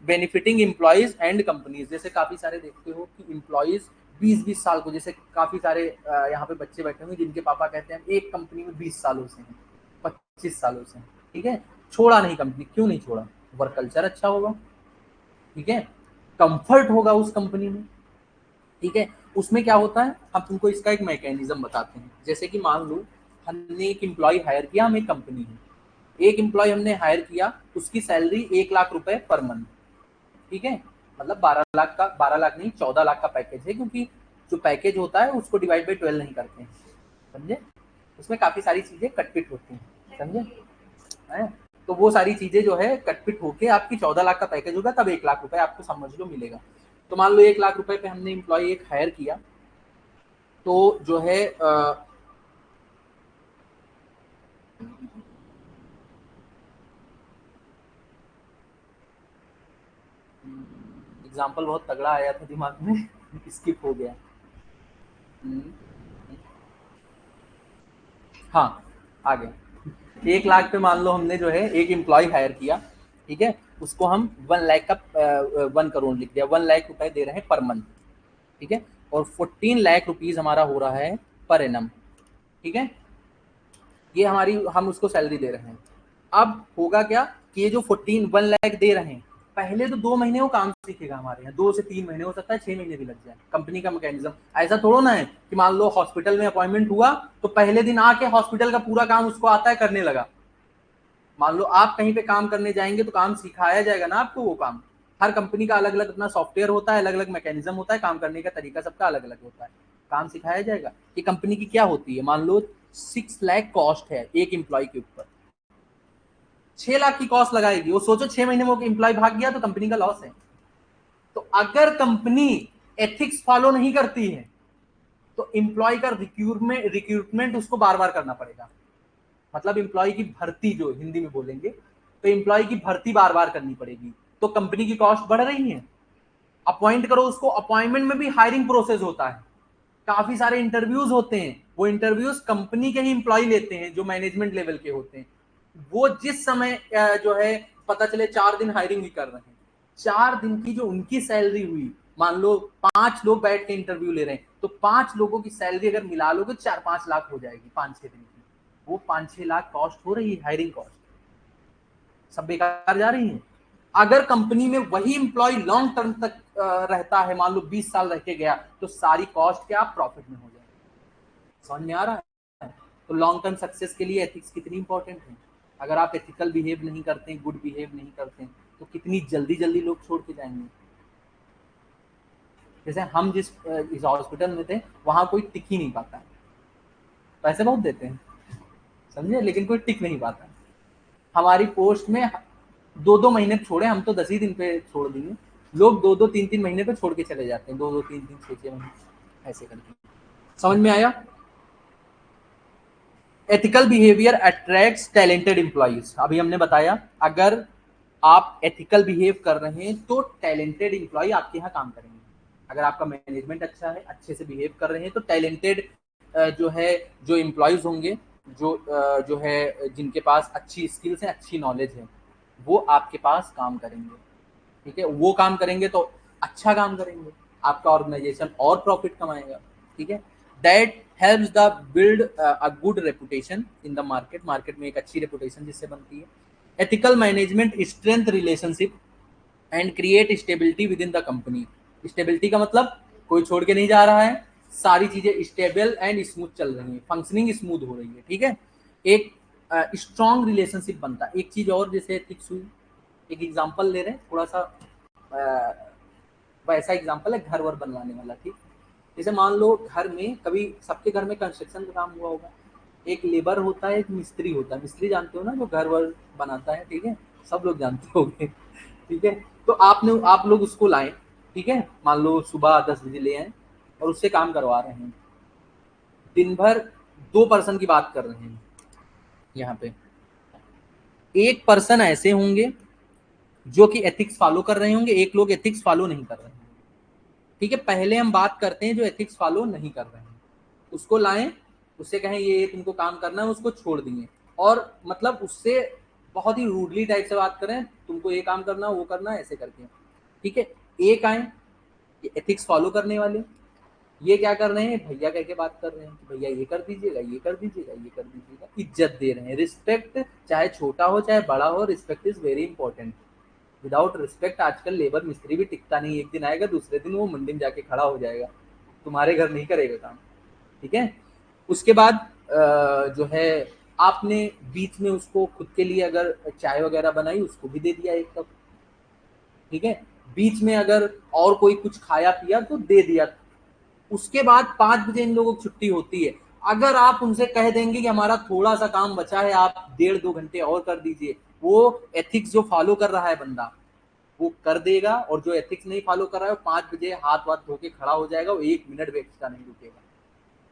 बेनिफिटिंग एम्प्लॉइज एंड कंपनीज। जैसे काफी सारे देखते हो कि एम्प्लॉइज 20-20 साल को, जैसे काफी सारे यहाँ पे बच्चे बैठे हुए जिनके पापा कहते हैं एक कंपनी में 20 सालों से हैं, 25 सालों से, ठीक है, छोड़ा नहीं कंपनी। क्यों नहीं छोड़ा? वर्क कल्चर अच्छा होगा, ठीक है, कंफर्ट होगा उस कंपनी में, ठीक है, उसमें क्या होता है, हम तुमको इसका एक मैकेनिज्म बताते हैं। जैसे कि मान लो हमने एक एम्प्लॉय हायर किया, हम एक कंपनी है, एक एम्प्लॉय हमने हायर किया, उसकी सैलरी 1 लाख रुपए पर मंथ, ठीक है, मतलब 12 लाख का, 12 लाख नहीं 14 लाख का पैकेज है, क्योंकि जो पैकेज होता है उसको डिवाइड बाई 12 नहीं करते हैं, समझे, उसमें काफी सारी चीजें कटपिट होती हैं, समझे है? तो वो सारी चीजें जो है कटपिट होके आपकी 14 लाख का पैकेज होगा, तब 1 लाख रुपए आपको समझ लो मिलेगा। तो मान लो 1 लाख रुपए पे हमने एम्प्लॉय एक हायर किया, तो जो है एग्जाम्पल बहुत तगड़ा आया था दिमाग में स्किप हो गया। हाँ, आ गया। 1 लाख पे मान लो हमने जो है एक एम्प्लॉय हायर किया, ठीक है, उसको हम 1 लाख का 1 करोड़ लिख दिया, 1 लाख रुपए दे रहे हैं पर मंथ, ठीक है, और 14 लाख रुपीज हमारा हो रहा है पर एनम, ठीक है, ये हमारी, हम उसको सैलरी दे रहे हैं। अब होगा क्या कि ये जो 1 लाख दे रहे हैं, पहले तो 2 महीने वो काम सीखेगा हमारे यहाँ, 2 से 3 महीने, हो सकता है 6 महीने भी लग जाए, कंपनी का मैकेनिज्म। ऐसा थोड़ा ना है कि मान लो हॉस्पिटल में अपॉइंटमेंट हुआ तो पहले दिन आके हॉस्पिटल का पूरा काम उसको आता है, करने लगा। मान लो आप कहीं पे काम करने जाएंगे तो काम सिखाया जाएगा ना आपको वो काम। हर कंपनी का अलग अलग अपना सॉफ्टवेयर होता है, अलग अलग मैकेनिज्म होता है, काम करने का तरीका सबका अलग अलग होता है, काम सिखाया जाएगा। कि कंपनी की क्या होती है, मान लो 6 लाख कॉस्ट है एक एम्प्लॉय के ऊपर, 6 लाख की कॉस्ट लगाएगी, वो सोचो 6 महीने में वो एम्प्लॉय भाग गया तो कंपनी का लॉस है। तो अगर कंपनी एथिक्स फॉलो नहीं करती है तो एम्प्लॉय का रिक्रूटमेंट उसको बार बार करना पड़ेगा, मतलब एम्प्लॉय की भर्ती, जो हिंदी में बोलेंगे, तो एम्प्लॉय की भर्ती बार बार करनी पड़ेगी, तो कंपनी की कॉस्ट बढ़ रही है। अपॉइंट करो उसको, अपॉइंटमेंट में भी हायरिंग प्रोसेस होता है, काफी सारे इंटरव्यूज होते हैं, वो इंटरव्यूज कंपनी के ही एम्प्लॉय लेते हैं जो मैनेजमेंट लेवल के होते हैं। वो जिस समय जो है पता चले 4 दिन हायरिंग भी कर रहे हैं, 4 दिन की जो उनकी सैलरी हुई, मान लो 5 लोग बैठ के इंटरव्यू ले रहे हैं, तो 5 लोगों की सैलरी अगर मिला लोगे 4-5 लाख हो जाएगी 5-6 दिन की, वो 5-6 लाख कॉस्ट हो रही है, हायरिंग कॉस्ट सब बेकार जा रही है। अगर कंपनी में वही एम्प्लॉय लॉन्ग टर्म तक रहता है, मान लो 20 साल रह के गया, तो सारी कॉस्ट क्या प्रॉफिट में हो जाएगी। समझ में आ रहा है? तो लॉन्ग टर्म सक्सेस के लिए एथिक्स कितनी इंपॉर्टेंट है। अगर आप एथिकल बिहेव नहीं करते, गुड बिहेव नहीं करते, तो कितनी जल्दी जल्दी लोग छोड़ के जाएंगे। जैसे हम इस हॉस्पिटल में थे, वहां कोई टिक ही नहीं पाता है, पैसे बहुत देते हैं, समझे, लेकिन कोई टिक नहीं पाता। हमारी पोस्ट में 2-2 महीने छोड़े, हम तो 10 ही दिन पे छोड़ दिए, लोग 2-2 3-3 महीने पे छोड़ के चले जाते हैं, 2-2 3-3 6-6 महीने ऐसे करके। समझ में आया? Ethical behaviour attracts talented employees, अभी हमने बताया, अगर आप एथिकल बिहेव कर रहे हैं तो टैलेंटेड एम्प्लॉय आपके यहाँ काम करेंगे। अगर आपका मैनेजमेंट अच्छा है, अच्छे से बिहेव कर रहे हैं, तो टैलेंटेड जो है, जो एम्प्लॉयज होंगे, जो है जिनके पास अच्छी स्किल्स हैं, अच्छी नॉलेज है, वो आपके पास काम करेंगे, ठीक है, वो काम करेंगे तो अच्छा काम करेंगे, आपका ऑर्गेनाइजेशन और प्रॉफिट कमाएगा, ठीक है। That helps the build a good reputation in the market, market में एक अच्छी रेपुटेशन जिससे बनती है। Ethical management strength relationship and create stability with in the company. Stability का मतलब कोई छोड़ के नहीं जा रहा है, सारी चीजें स्टेबल एंड स्मूथ चल रही है, फंक्शनिंग स्मूथ हो रही है, ठीक है। एक स्ट्रॉन्ग रिलेशनशिप बनता है। एक चीज और जैसे एथिक्स हुई, एक एग्जांपल ले रहे हैं थोड़ा सा, वैसा एग्जांपल है घर वर बनवाने वाला, ठीक। जैसे मान लो घर में, कभी सबके घर में कंस्ट्रक्शन का काम हुआ होगा, एक लेबर होता है, एक मिस्त्री होता है, मिस्त्री जानते हो ना, जो घर वर बनाता है, ठीक है, सब लोग जानते होंगे, ठीक है। तो आप लोग उसको लाएं, ठीक है, मान लो सुबह 10 बजे ले आए और उससे काम करवा रहे हैं, दिन भर 2 पर्सन की बात कर रहे हैं यहाँ पे। एक पर्सन ऐसे होंगे जो कि एथिक्स फॉलो कर रहे होंगे, एक लोग एथिक्स फॉलो नहीं कर रहे हैं, ठीक है। पहले हम बात करते हैं जो एथिक्स फॉलो नहीं कर रहे हैं, उसको लाएं, उससे कहें ये तुमको काम करना है, उसको छोड़ दिए, और मतलब उससे बहुत ही रूडली टाइप से बात करें, तुमको ये काम करना, वो करना, ऐसे करके, ठीक है। एक आए एथिक्स फॉलो करने वाले, ये क्या कर रहे हैं, भैया कह के बात कर रहे हैं कि भैया ये कर दीजिएगा, ये कर दीजिएगा, ये कर दीजिएगा, इज्जत दे रहे हैं, रिस्पेक्ट, चाहे छोटा हो चाहे बड़ा हो, respect is very important. Without respect आजकल लेबर मिस्त्री भी टिकता नहीं, एक दिन आएगा, दूसरे दिन वो मंडी में जाके खड़ा हो जाएगा, तुम्हारे घर नहीं करेगा काम, ठीक है। उसके बाद जो है आपने बीच में उसको खुद के लिए अगर चाय वगैरह बनाई उसको भी दे दिया 1 कप, ठीक है। बीच में अगर और कोई कुछ खाया पिया तो दे दिया। उसके बाद 5 बजे इन लोगों की छुट्टी होती है। अगर आप उनसे कह देंगे कि हमारा थोड़ा सा काम बचा है, आप 1.5-2 घंटे और कर दीजिए, वो एथिक्स जो फॉलो कर रहा है बंदा वो कर देगा, और जो एथिक्स नहीं फॉलो कर रहा है वो 5 बजे हाथ वाथ धो के खड़ा हो जाएगा, वो 1 मिनट भी एक्स्ट्रा नहीं रुकेगा।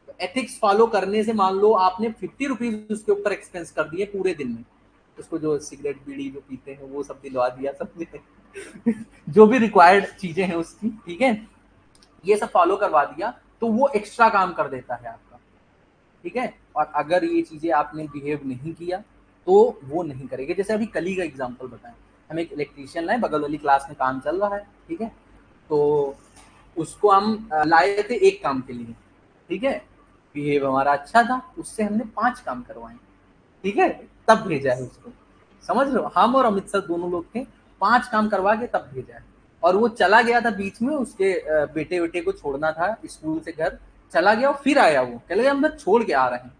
तो एथिक्स फॉलो करने से मान लो आपने 50 रुपीज उसके ऊपर एक्सपेंस कर दिए पूरे दिन में, उसको जो सिगरेट बीड़ी जो पीते हैं वो सब दिलवा दिया, सब जो भी रिक्वायर्ड चीजें हैं उसकी, ठीक है, ये सब फॉलो करवा दिया, तो वो एक्स्ट्रा काम कर देता है आपका, ठीक है। और अगर ये चीजें आपने बिहेव नहीं किया तो वो नहीं करेगा। जैसे अभी कल ही का एग्जांपल बताएं, हम एक इलेक्ट्रीशियन लाए, बगल वाली क्लास में काम चल रहा है, ठीक है, तो उसको हम लाए थे एक काम के लिए, ठीक है, बिहेव हमारा अच्छा था, उससे हमने 5 काम करवाए, ठीक है, तब भेजा है उसको, समझ लो, हम और अमित सर दोनों लोग थे, 5 काम करवा के तब भेजा है। और वो चला गया था बीच में, उसके बेटे बेटे को छोड़ना था स्कूल से घर, चला गया और फिर आया, वो कह लगे हम बस छोड़ के आ रहे हैं,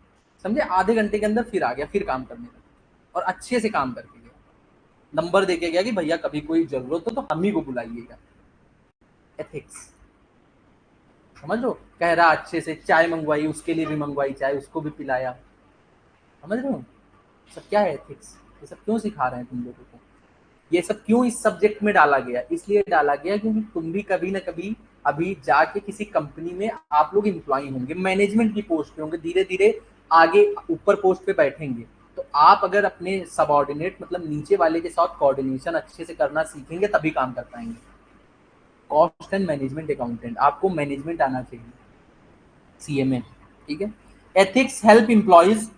समझे, आधे घंटे के अंदर फिर आ गया, फिर काम करने लगा और अच्छे से काम करके गया, नंबर देके गया कि भैया कभी कोई जरूरत हो तो हम ही को बुलाइएगा। एथिक्स, समझ लो, कह रहा अच्छे से, चाय मंगवाई उसके लिए भी मंगवाई चाय, उसको भी पिलाया, समझ रहे हो सब क्या है एथिक्स, ये सब क्यों सिखा रहे हैं तुम लोगों को, ये सब क्यों इस सब्जेक्ट में डाला गया, इसलिए डाला गया क्योंकि तुम भी कभी ना कभी अभी जाके किसी कंपनी में आप लोग एम्प्लॉय होंगे, मैनेजमेंट की पोस्ट पे होंगे, धीरे धीरे आगे ऊपर पोस्ट पे बैठेंगे, तो आप अगर अपने सबऑर्डिनेट मतलब नीचे वाले के साथ कोऑर्डिनेशन अच्छे से करना सीखेंगे तभी काम कर पाएंगे। कॉस्ट एंड मैनेजमेंट अकाउंटेंट, आपको मैनेजमेंट आना चाहिए, CMA, ठीक है। Ethics help employees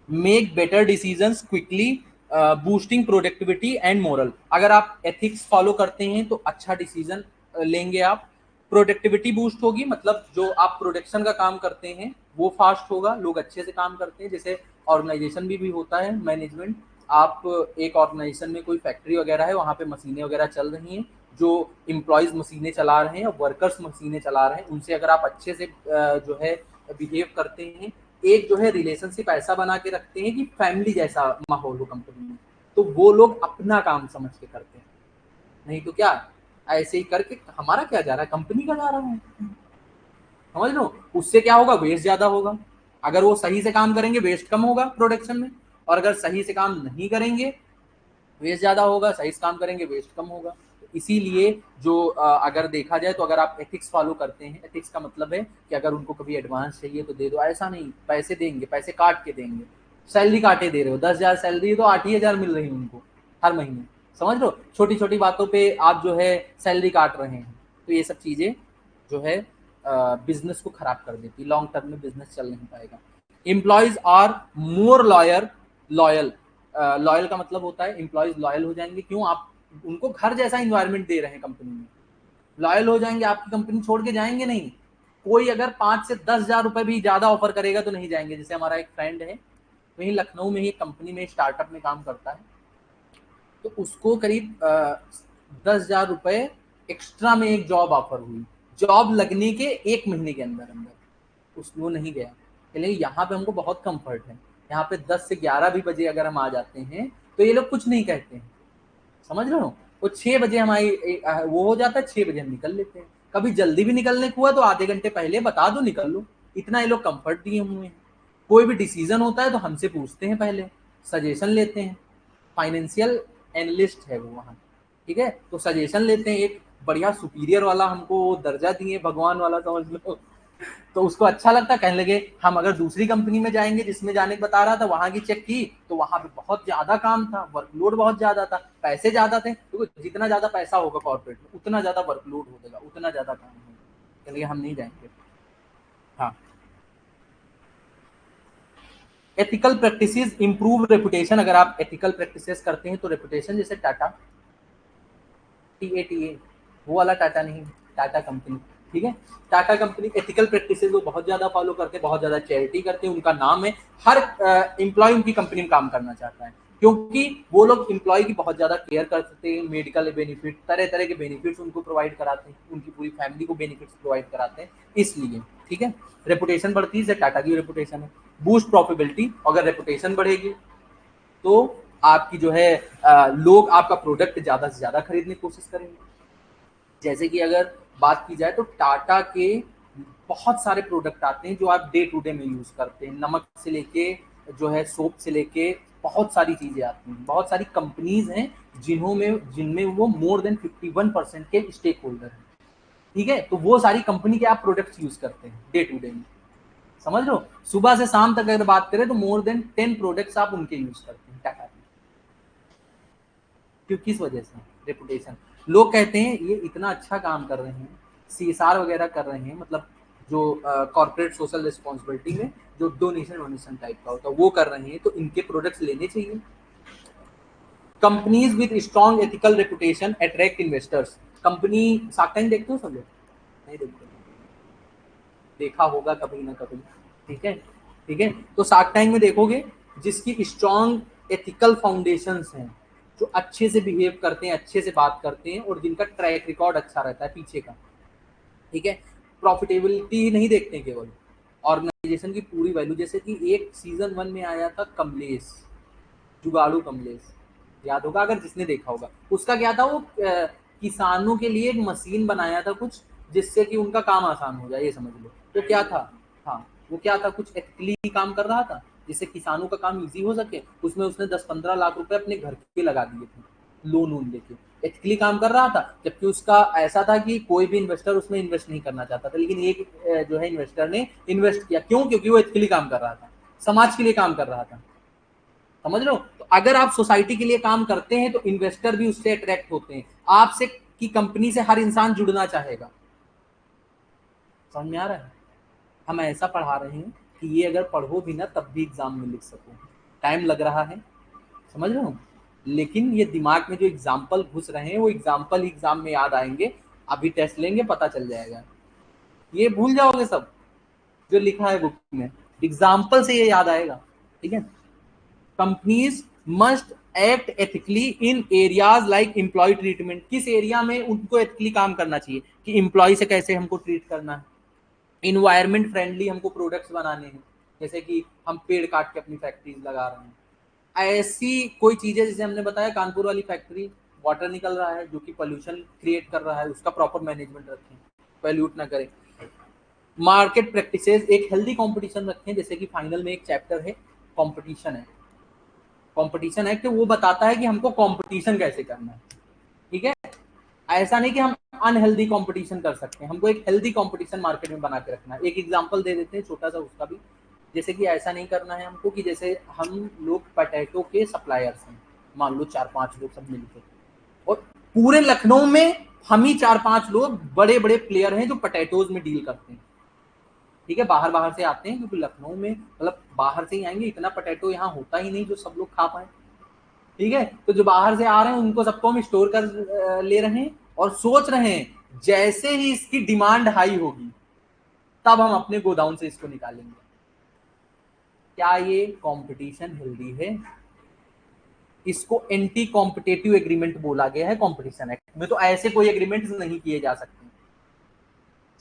make better decisions quickly, boosting productivity and moral. अगर आप एथिक्स फॉलो करते हैं तो अच्छा डिसीजन लेंगे आप, प्रोडक्टिविटी बूस्ट होगी, मतलब जो आप प्रोडक्शन का काम करते हैं वो फास्ट होगा, लोग अच्छे से काम करते हैं। जैसे ऑर्गेनाइजेशन भी होता है मैनेजमेंट, आप एक ऑर्गेनाइजेशन में कोई फैक्ट्री वगैरह है, वहाँ पे मशीनें वगैरह चल रही हैं, जो इम्प्लॉयज मशीनें चला रहे हैं और वर्कर्स मशीनें चला रहे हैं, उनसे अगर आप अच्छे से जो है बिहेव करते हैं, एक जो है रिलेशनशिप ऐसा बना के रखते हैं कि फैमिली जैसा माहौल हो कंपनी में, तो वो लोग अपना काम समझ के करते हैं। नहीं तो क्या, ऐसे ही करके हमारा क्या जा रहा है, कंपनी का जा रहा है, समझ लो, उससे क्या होगा, वेस्ट ज्यादा होगा। अगर वो सही से काम करेंगे वेस्ट कम होगा प्रोडक्शन में, और अगर सही से काम नहीं करेंगे वेस्ट ज्यादा होगा, सही से काम करेंगे वेस्ट कम होगा। इसीलिए जो अगर देखा जाए तो अगर आप एथिक्स फॉलो करते हैं, एथिक्स का मतलब है कि अगर उनको कभी एडवांस चाहिए तो दे दो, ऐसा नहीं पैसे देंगे, पैसे काट के देंगे, सैलरी काटे दे रहे हो, 10,000 सैलरी तो 8,000 मिल रही है उनको हर महीने, समझ लो, छोटी छोटी बातों पे आप जो है सैलरी काट रहे हैं, तो ये सब चीजें जो है बिजनेस को खराब कर देती, लॉन्ग टर्म में बिजनेस चल नहीं पाएगा। Employees are more loyal, loyal का मतलब होता है एम्प्लॉयज लॉयल हो जाएंगे, क्यों, आप उनको घर जैसा इन्वायरमेंट दे रहे हैं कंपनी में, लॉयल हो जाएंगे, आपकी कंपनी छोड़ के जाएंगे नहीं। कोई अगर 5 से 10 हजार रुपए भी ज्यादा ऑफर करेगा तो नहीं जाएंगे। जैसे हमारा एक फ्रेंड है वहीं लखनऊ में ही कंपनी में स्टार्टअप में काम करता है, तो उसको करीब 10,000 रुपए एक्स्ट्रा में एक जॉब ऑफर हुई, जॉब लगने के 1 महीने के अंदर अंदर वो नहीं गया, लेकिन यहाँ पे हमको बहुत कंफर्ट है, यहाँ पे 10 से 11 भी बजे अगर हम आ जाते हैं तो ये लोग कुछ नहीं कहते हैं, समझ रहे हो, वो 6 बजे हमारी वो हो जाता है, 6 बजे हम निकल लेते हैं, कभी जल्दी भी निकलने को हुआ तो आधे घंटे पहले बता दो निकल लो, इतना ये लोग कंफर्ट दिए हुए हैं। कोई भी डिसीजन होता है तो हमसे पूछते हैं, पहले सजेशन लेते हैं, फाइनेंशियल एनालिस्ट है वो वहाँ, ठीक है, तो सजेशन लेते हैं, एक बढ़िया सुपीरियर वाला हमको दर्जा दिए, भगवान वाला समझ लो, तो उसको अच्छा लगता, कहने लगे हम अगर दूसरी कंपनी में जाएंगे जिसमें जाने को बता रहा था, वहां की चेक की तो वहां पे बहुत ज्यादा काम था, वर्कलोड बहुत ज्यादा था, पैसे ज्यादा थे, क्योंकि तो जितना ज्यादा पैसा होगा कॉर्पोरेट में उतना ज्यादा वर्कलोड होगा, उतना ज्यादा काम होगा, कहने लगे हम नहीं जाएंगे। हाँ, एथिकल प्रैक्टिसेस इंप्रूव रेपुटेशन, अगर आप एथिकल प्रैक्टिसेस करते हैं तो रेपुटेशन, जैसे टाटा, TATA, वो वाला टाटा नहीं, टाटा कंपनी, ठीक है, टाटा कंपनी एथिकल प्रैक्टिसेस वो बहुत ज्यादा फॉलो करते हैं, बहुत ज्यादा चैरिटी करते हैं, उनका नाम है, हर एम्प्लॉय उनकी कंपनी में काम करना चाहता है, क्योंकि वो लोग एम्प्लॉय की बहुत ज़्यादा केयर करते हैं, मेडिकल बेनिफिट, तरह तरह के बेनिफिट्स उनको प्रोवाइड कराते हैं, उनकी पूरी फैमिली को बेनिफिट्स प्रोवाइड कराते हैं, इसलिए ठीक है। रेपुटेशन बढ़ती है, जैसे टाटा की रेपुटेशन है। बूस्ट प्रॉफिटेबिलिटी, अगर रेपुटेशन बढ़ेगी तो आपकी जो है लोग आपका प्रोडक्ट ज़्यादा से ज़्यादा खरीदने की कोशिश करेंगे। जैसे कि अगर बात की जाए तो टाटा के बहुत सारे प्रोडक्ट आते हैं जो आप डे टू डे में यूज़ करते हैं, नमक से लेके जो है सोप से लेके बहुत सारी चीज़ें आती हैं, बहुत सारी कंपनीज हैं जिनमें वो मोर देन 51% के स्टेक होल्डर हैं, ठीक है। तो वो सारी कंपनी के आप प्रोडक्ट्स यूज़ करते हैं डे टू डे में, समझ लो। सुबह से शाम तक अगर बात करें तो मोर देन 10 प्रोडक्ट्स आप उनके यूज़ करते हैं टाटा के। क्यों, किस वजह से? रेपुटेशन। लोग कहते हैं ये इतना अच्छा काम कर रहे हैं, सीएसआर वगैरह कर रहे हैं, मतलब जो कॉर्पोरेट सोशल रिस्पॉन्सिबिलिटी में जो डोनेशन वोनेशन टाइप का होता है वो कर रहे हैं, तो इनके प्रोडक्ट्स लेने चाहिए। Companies with strong ethical reputation attract investors. Company shark tank देखते हो सब लोग? नहीं देखते, देखा होगा कभी ना कभी, ठीक है। ठीक है, तो शार्क टैंक में देखोगे जिसकी स्ट्रॉन्ग एथिकल फाउंडेशंस हैं, जो अच्छे से बिहेव करते हैं, अच्छे से बात करते हैं और जिनका ट्रैक रिकॉर्ड अच्छा रहता है पीछे का, ठीक है। प्रॉफिटेबिलिटी नहीं देखते हैं केवल, ऑर्गेनाइजेशन की पूरी वैल्यू। जैसे कि एक सीजन 1 में आया था कमलेश, जुगाड़ू कमलेश, याद होगा अगर जिसने देखा होगा। उसका क्या था, वो किसानों के लिए एक मशीन बनाया था कुछ, जिससे कि उनका काम आसान हो जाए, ये समझ लो। तो क्या था, हाँ वो क्या था, कुछ एथिकली काम कर रहा था जिससे किसानों का काम इजी हो सके। उसमें उसने 10-15 लाख रुपए अपने घर के लगा दिए थे लोन वोन लेके, एथिकली काम कर रहा था। जबकि उसका ऐसा था कि कोई भी इन्वेस्टर उसमें इन्वेस्ट नहीं करना चाहता था, लेकिन एक जो है इन्वेस्टर ने इन्वेस्ट किया। क्यों? क्योंकि वो एथिकली काम कर रहा था, समाज के लिए काम कर रहा था, समझ लो। तो अगर आप सोसाइटी के लिए काम करते हैं तो इन्वेस्टर भी उससे अट्रैक्ट होते हैं, आपसे की कंपनी से हर इंसान जुड़ना चाहेगा। समझ में आ रहा है? हम ऐसा पढ़ा रहे हैं कि ये अगर पढ़ो भी ना तब भी एग्जाम में लिख सको। टाइम लग रहा है, समझ रहे हो, लेकिन ये दिमाग में जो एग्जाम्पल घुस रहे हैं वो एग्जाम्पल एग्जाम में याद आएंगे। अभी टेस्ट लेंगे पता चल जाएगा, ये भूल जाओगे सब जो लिखा है बुक में, एग्जाम्पल से ये याद आएगा, ठीक है। कंपनीज मस्ट एक्ट एथिकली इन एरियाज लाइक एम्प्लॉय ट्रीटमेंट। किस एरिया में उनको एथिकली काम करना चाहिए कि एम्प्लॉय से कैसे हमको ट्रीट करना है। इन्वायरमेंट फ्रेंडली हमको प्रोडक्ट्स बनाने हैं, जैसे कि हम पेड़ काट के अपनी फैक्ट्रीज लगा रहे हैं, ऐसी कोई चीजें। जैसे हमने बताया कानपुर वाली फैक्ट्री, वाटर निकल रहा है जो कि पोल्यूशन क्रिएट कर रहा है, उसका प्रॉपर मैनेजमेंट रखें, पोल्यूट ना करें। मार्केट प्रैक्टिसेस, एक हेल्दी कंपटीशन रखें, जैसे कि फाइनल में एक चैप्टर है कंपटीशन है, कंपटीशन एक्ट, वो बताता है कि हमको कंपटीशन कैसे करना है, ठीक है। ऐसा नहीं कि हम अनहेल्दी कंपटीशन कर सकते हैं, हमको एक हेल्दी कंपटीशन मार्केट में बना के रखना है। एक एग्जांपल दे देते हैं छोटा सा उसका भी, जैसे कि ऐसा नहीं करना है हमको कि जैसे हम लोग पोटैटो के सप्लायर्स हैं, मान लो 4-5 लोग सब मिलकर, और पूरे लखनऊ में हम ही 4-5 लोग बड़े बड़े प्लेयर हैं जो पोटैटोज में डील करते हैं, ठीक है। बाहर बाहर से आते हैं क्योंकि लखनऊ में मतलब बाहर से ही आएंगे, इतना पोटैटो यहाँ होता ही नहीं जो सब लोग खा पाए, ठीक है। तो जो बाहर से आ रहे हैं उनको सबको हम स्टोर कर ले रहे हैं और सोच रहे हैं जैसे ही इसकी डिमांड हाई होगी तब हम अपने गोदाउन से इसको निकालेंगे। क्या ये कंपटीशन हेल्दी है? इसको एंटी कॉम्पिटेटिव एग्रीमेंट बोला गया है कंपटीशन एक्ट में। तो ऐसे कोई एग्रीमेंट नहीं किए जा सकते,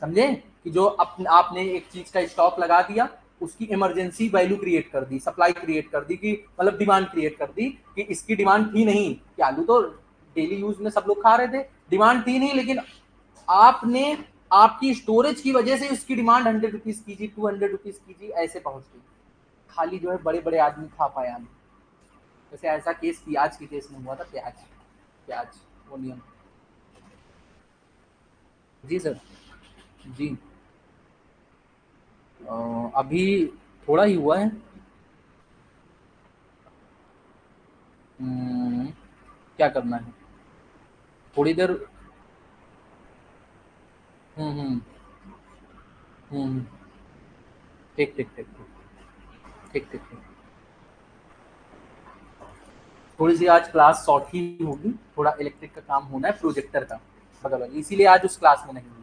समझे, कि जो आपने एक चीज का स्टॉक लगा दिया, उसकी इमरजेंसी वैल्यू क्रिएट कर दी, सप्लाई क्रिएट कर दी, कि मतलब डिमांड क्रिएट कर दी कि इसकी डिमांड थी नहीं, कि आलू तो डेली यूज में सब लोग खा रहे थे, डिमांड थी नहीं, लेकिन आपने आपकी स्टोरेज की वजह से उसकी डिमांड 100 रुपीज कीजिए, 200 रुपीज कीजिए, ऐसे पहुंच गई, खाली जो है बड़े बड़े आदमी खा पाए आलू। जैसे ऐसा केस प्याज के केस में हुआ था, प्याज प्याज वो नियम। जी सर, जी अभी थोड़ा ही हुआ है। क्या करना है, थोड़ी देर। हम्म। हम्म, ठीक ठीक ठीक ठीक ठीक ठीक। थोड़ी सी आज क्लास शॉर्ट ही होगी, थोड़ा इलेक्ट्रिक का काम होना है प्रोजेक्टर का बगल वाली, इसीलिए आज उस क्लास में नहीं हुई।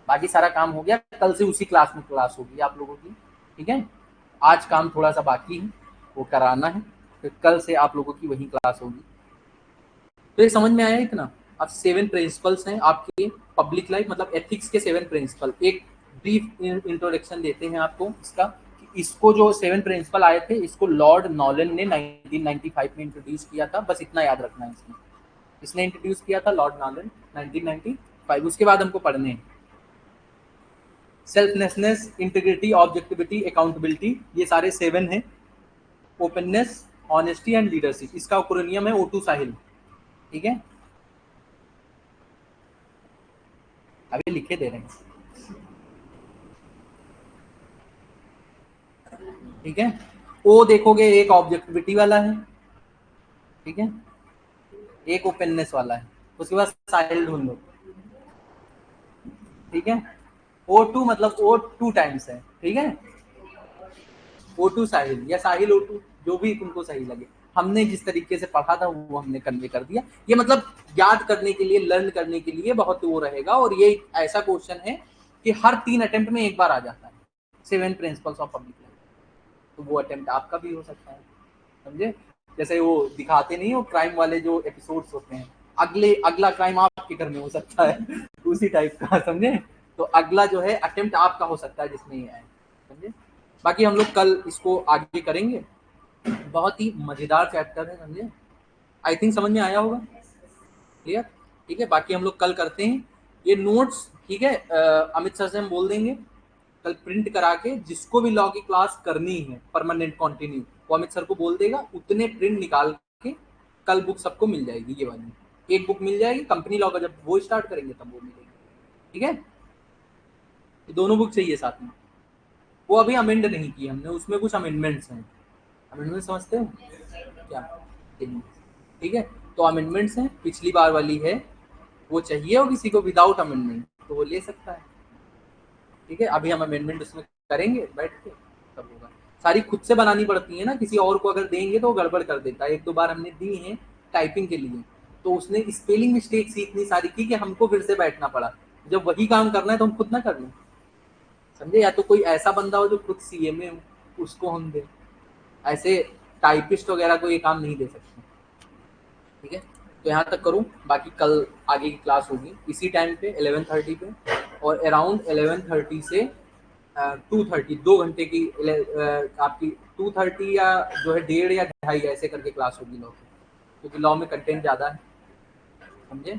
बाकी सारा काम हो गया, कल से उसी क्लास में क्लास होगी आप लोगों की, ठीक है। आज काम थोड़ा सा बाकी है, वो कराना है, फिर कल से आप लोगों की वही क्लास होगी। तो ये समझ में आया इतना। अब 7 प्रिंसिपल्स हैं आपके पब्लिक लाइफ मतलब एथिक्स के 7 प्रिंसिपल। एक ब्रीफ इंट्रोडक्शन देते हैं आपको इसका। इसको जो 7 प्रिंसिपल आए थे इसको लॉर्ड नॉलन ने 1995 में इंट्रोड्यूस किया था, बस इतना याद रखना है इसमें। इसने इंट्रोड्यूस किया था लॉर्ड नॉलन 1995। उसके बाद हमको पढ़ने हैं सेल्फनेसनेस, इंटीग्रिटी, ऑब्जेक्टिविटी, अकाउंटेबिलिटी, ये सारे 7 हैं। ओपननेस, ऑनेस्टी एंड लीडरशिप, इसका एक्रोनियम है O2 साहिल। ठीक है, अभी लिखे दे रहे हैं। ठीक है, ओ देखोगे एक ऑब्जेक्टिविटी वाला है, ठीक है, एक ओपननेस वाला है, उसके बाद साहिल ढूंढ लो। ठीक है, O2 मतलब O2 टाइम्स है। ठीक है, O2 साहिल या साहिल O2, जो भी तुमको सही लगे। हमने जिस तरीके से पढ़ा था वो हमने कन्वे कर दिया। ये मतलब याद करने के लिए, लर्न करने के लिए बहुत वो रहेगा। और ये ऐसा क्वेश्चन है कि हर 3 अटेम्प्ट में एक बार आ जाता है, 7 प्रिंसिपल्स ऑफ पब्लिक लाइफ। तो वो अटेम्प्ट आपका भी हो सकता है, समझे। जैसे वो दिखाते नहीं हो क्राइम वाले जो एपिसोड्स होते हैं, अगला क्राइम आपके घर में हो सकता है उसी टाइप का, समझे। तो अगला जो है अटेम्प्ट आपका हो सकता है जिसमें ये आए, समझे। बाकी हम लोग कल इसको आगे करेंगे। बहुत ही मजेदार चैप्टर है, समझे। आई थिंक समझ में आया होगा, क्लियर। ठीक है, बाकी हम लोग कल करते हैं ये नोट्स। ठीक है, अमित सर से हम बोल देंगे कल प्रिंट करा के, जिसको भी लॉ की क्लास करनी है परमानेंट कंटिन्यू, वो अमित सर को बोल देगा, उतने प्रिंट निकाल के कल बुक सबको मिल जाएगी। ये वाली एक बुक मिल जाएगी, कंपनी लॉ का जब वो स्टार्ट करेंगे तब वो मिलेगी। ठीक है, ये दोनों बुक चाहिए साथ में। वो अभी अमेंड नहीं की हमने, उसमें कुछ अमेंडमेंट्स हैं। अमेंडमेंट समझते हो क्या? ठीक है, तो अमेंडमेंट्स हैं, पिछली बार वाली है। वो चाहिए हो किसी को विदाउट अमेंडमेंट तो वो ले सकता है। ठीक है, अभी हम अमेंडमेंट उसमें करेंगे बैठ के, तब होगा। सारी खुद से बनानी पड़ती है ना, किसी और को अगर देंगे तो वो गड़बड़ कर देता है। 1-2 बार हमने दी है टाइपिंग के लिए, तो उसने स्पेलिंग मिस्टेक्स ही इतनी सारी की कि हमको फिर से बैठना पड़ा। जब वही काम करना है तो हम खुद ना कर लें, समझे। या तो कोई ऐसा बंदा हो जो खुद CMA हो, उसको हम दें। ऐसे टाइपिस्ट वगैरह को ये काम नहीं दे सकते। ठीक है, तो यहाँ तक करूँ, बाकी कल आगे की क्लास होगी इसी टाइम पे 11:30 पे, और अराउंड 11:30 से 2:30, 2 घंटे की आपकी 2:30 या जो है 1:30 या 2:30 ऐसे करके क्लास होगी लॉ की, क्योंकि लॉ में कंटेंट ज़्यादा है, समझे।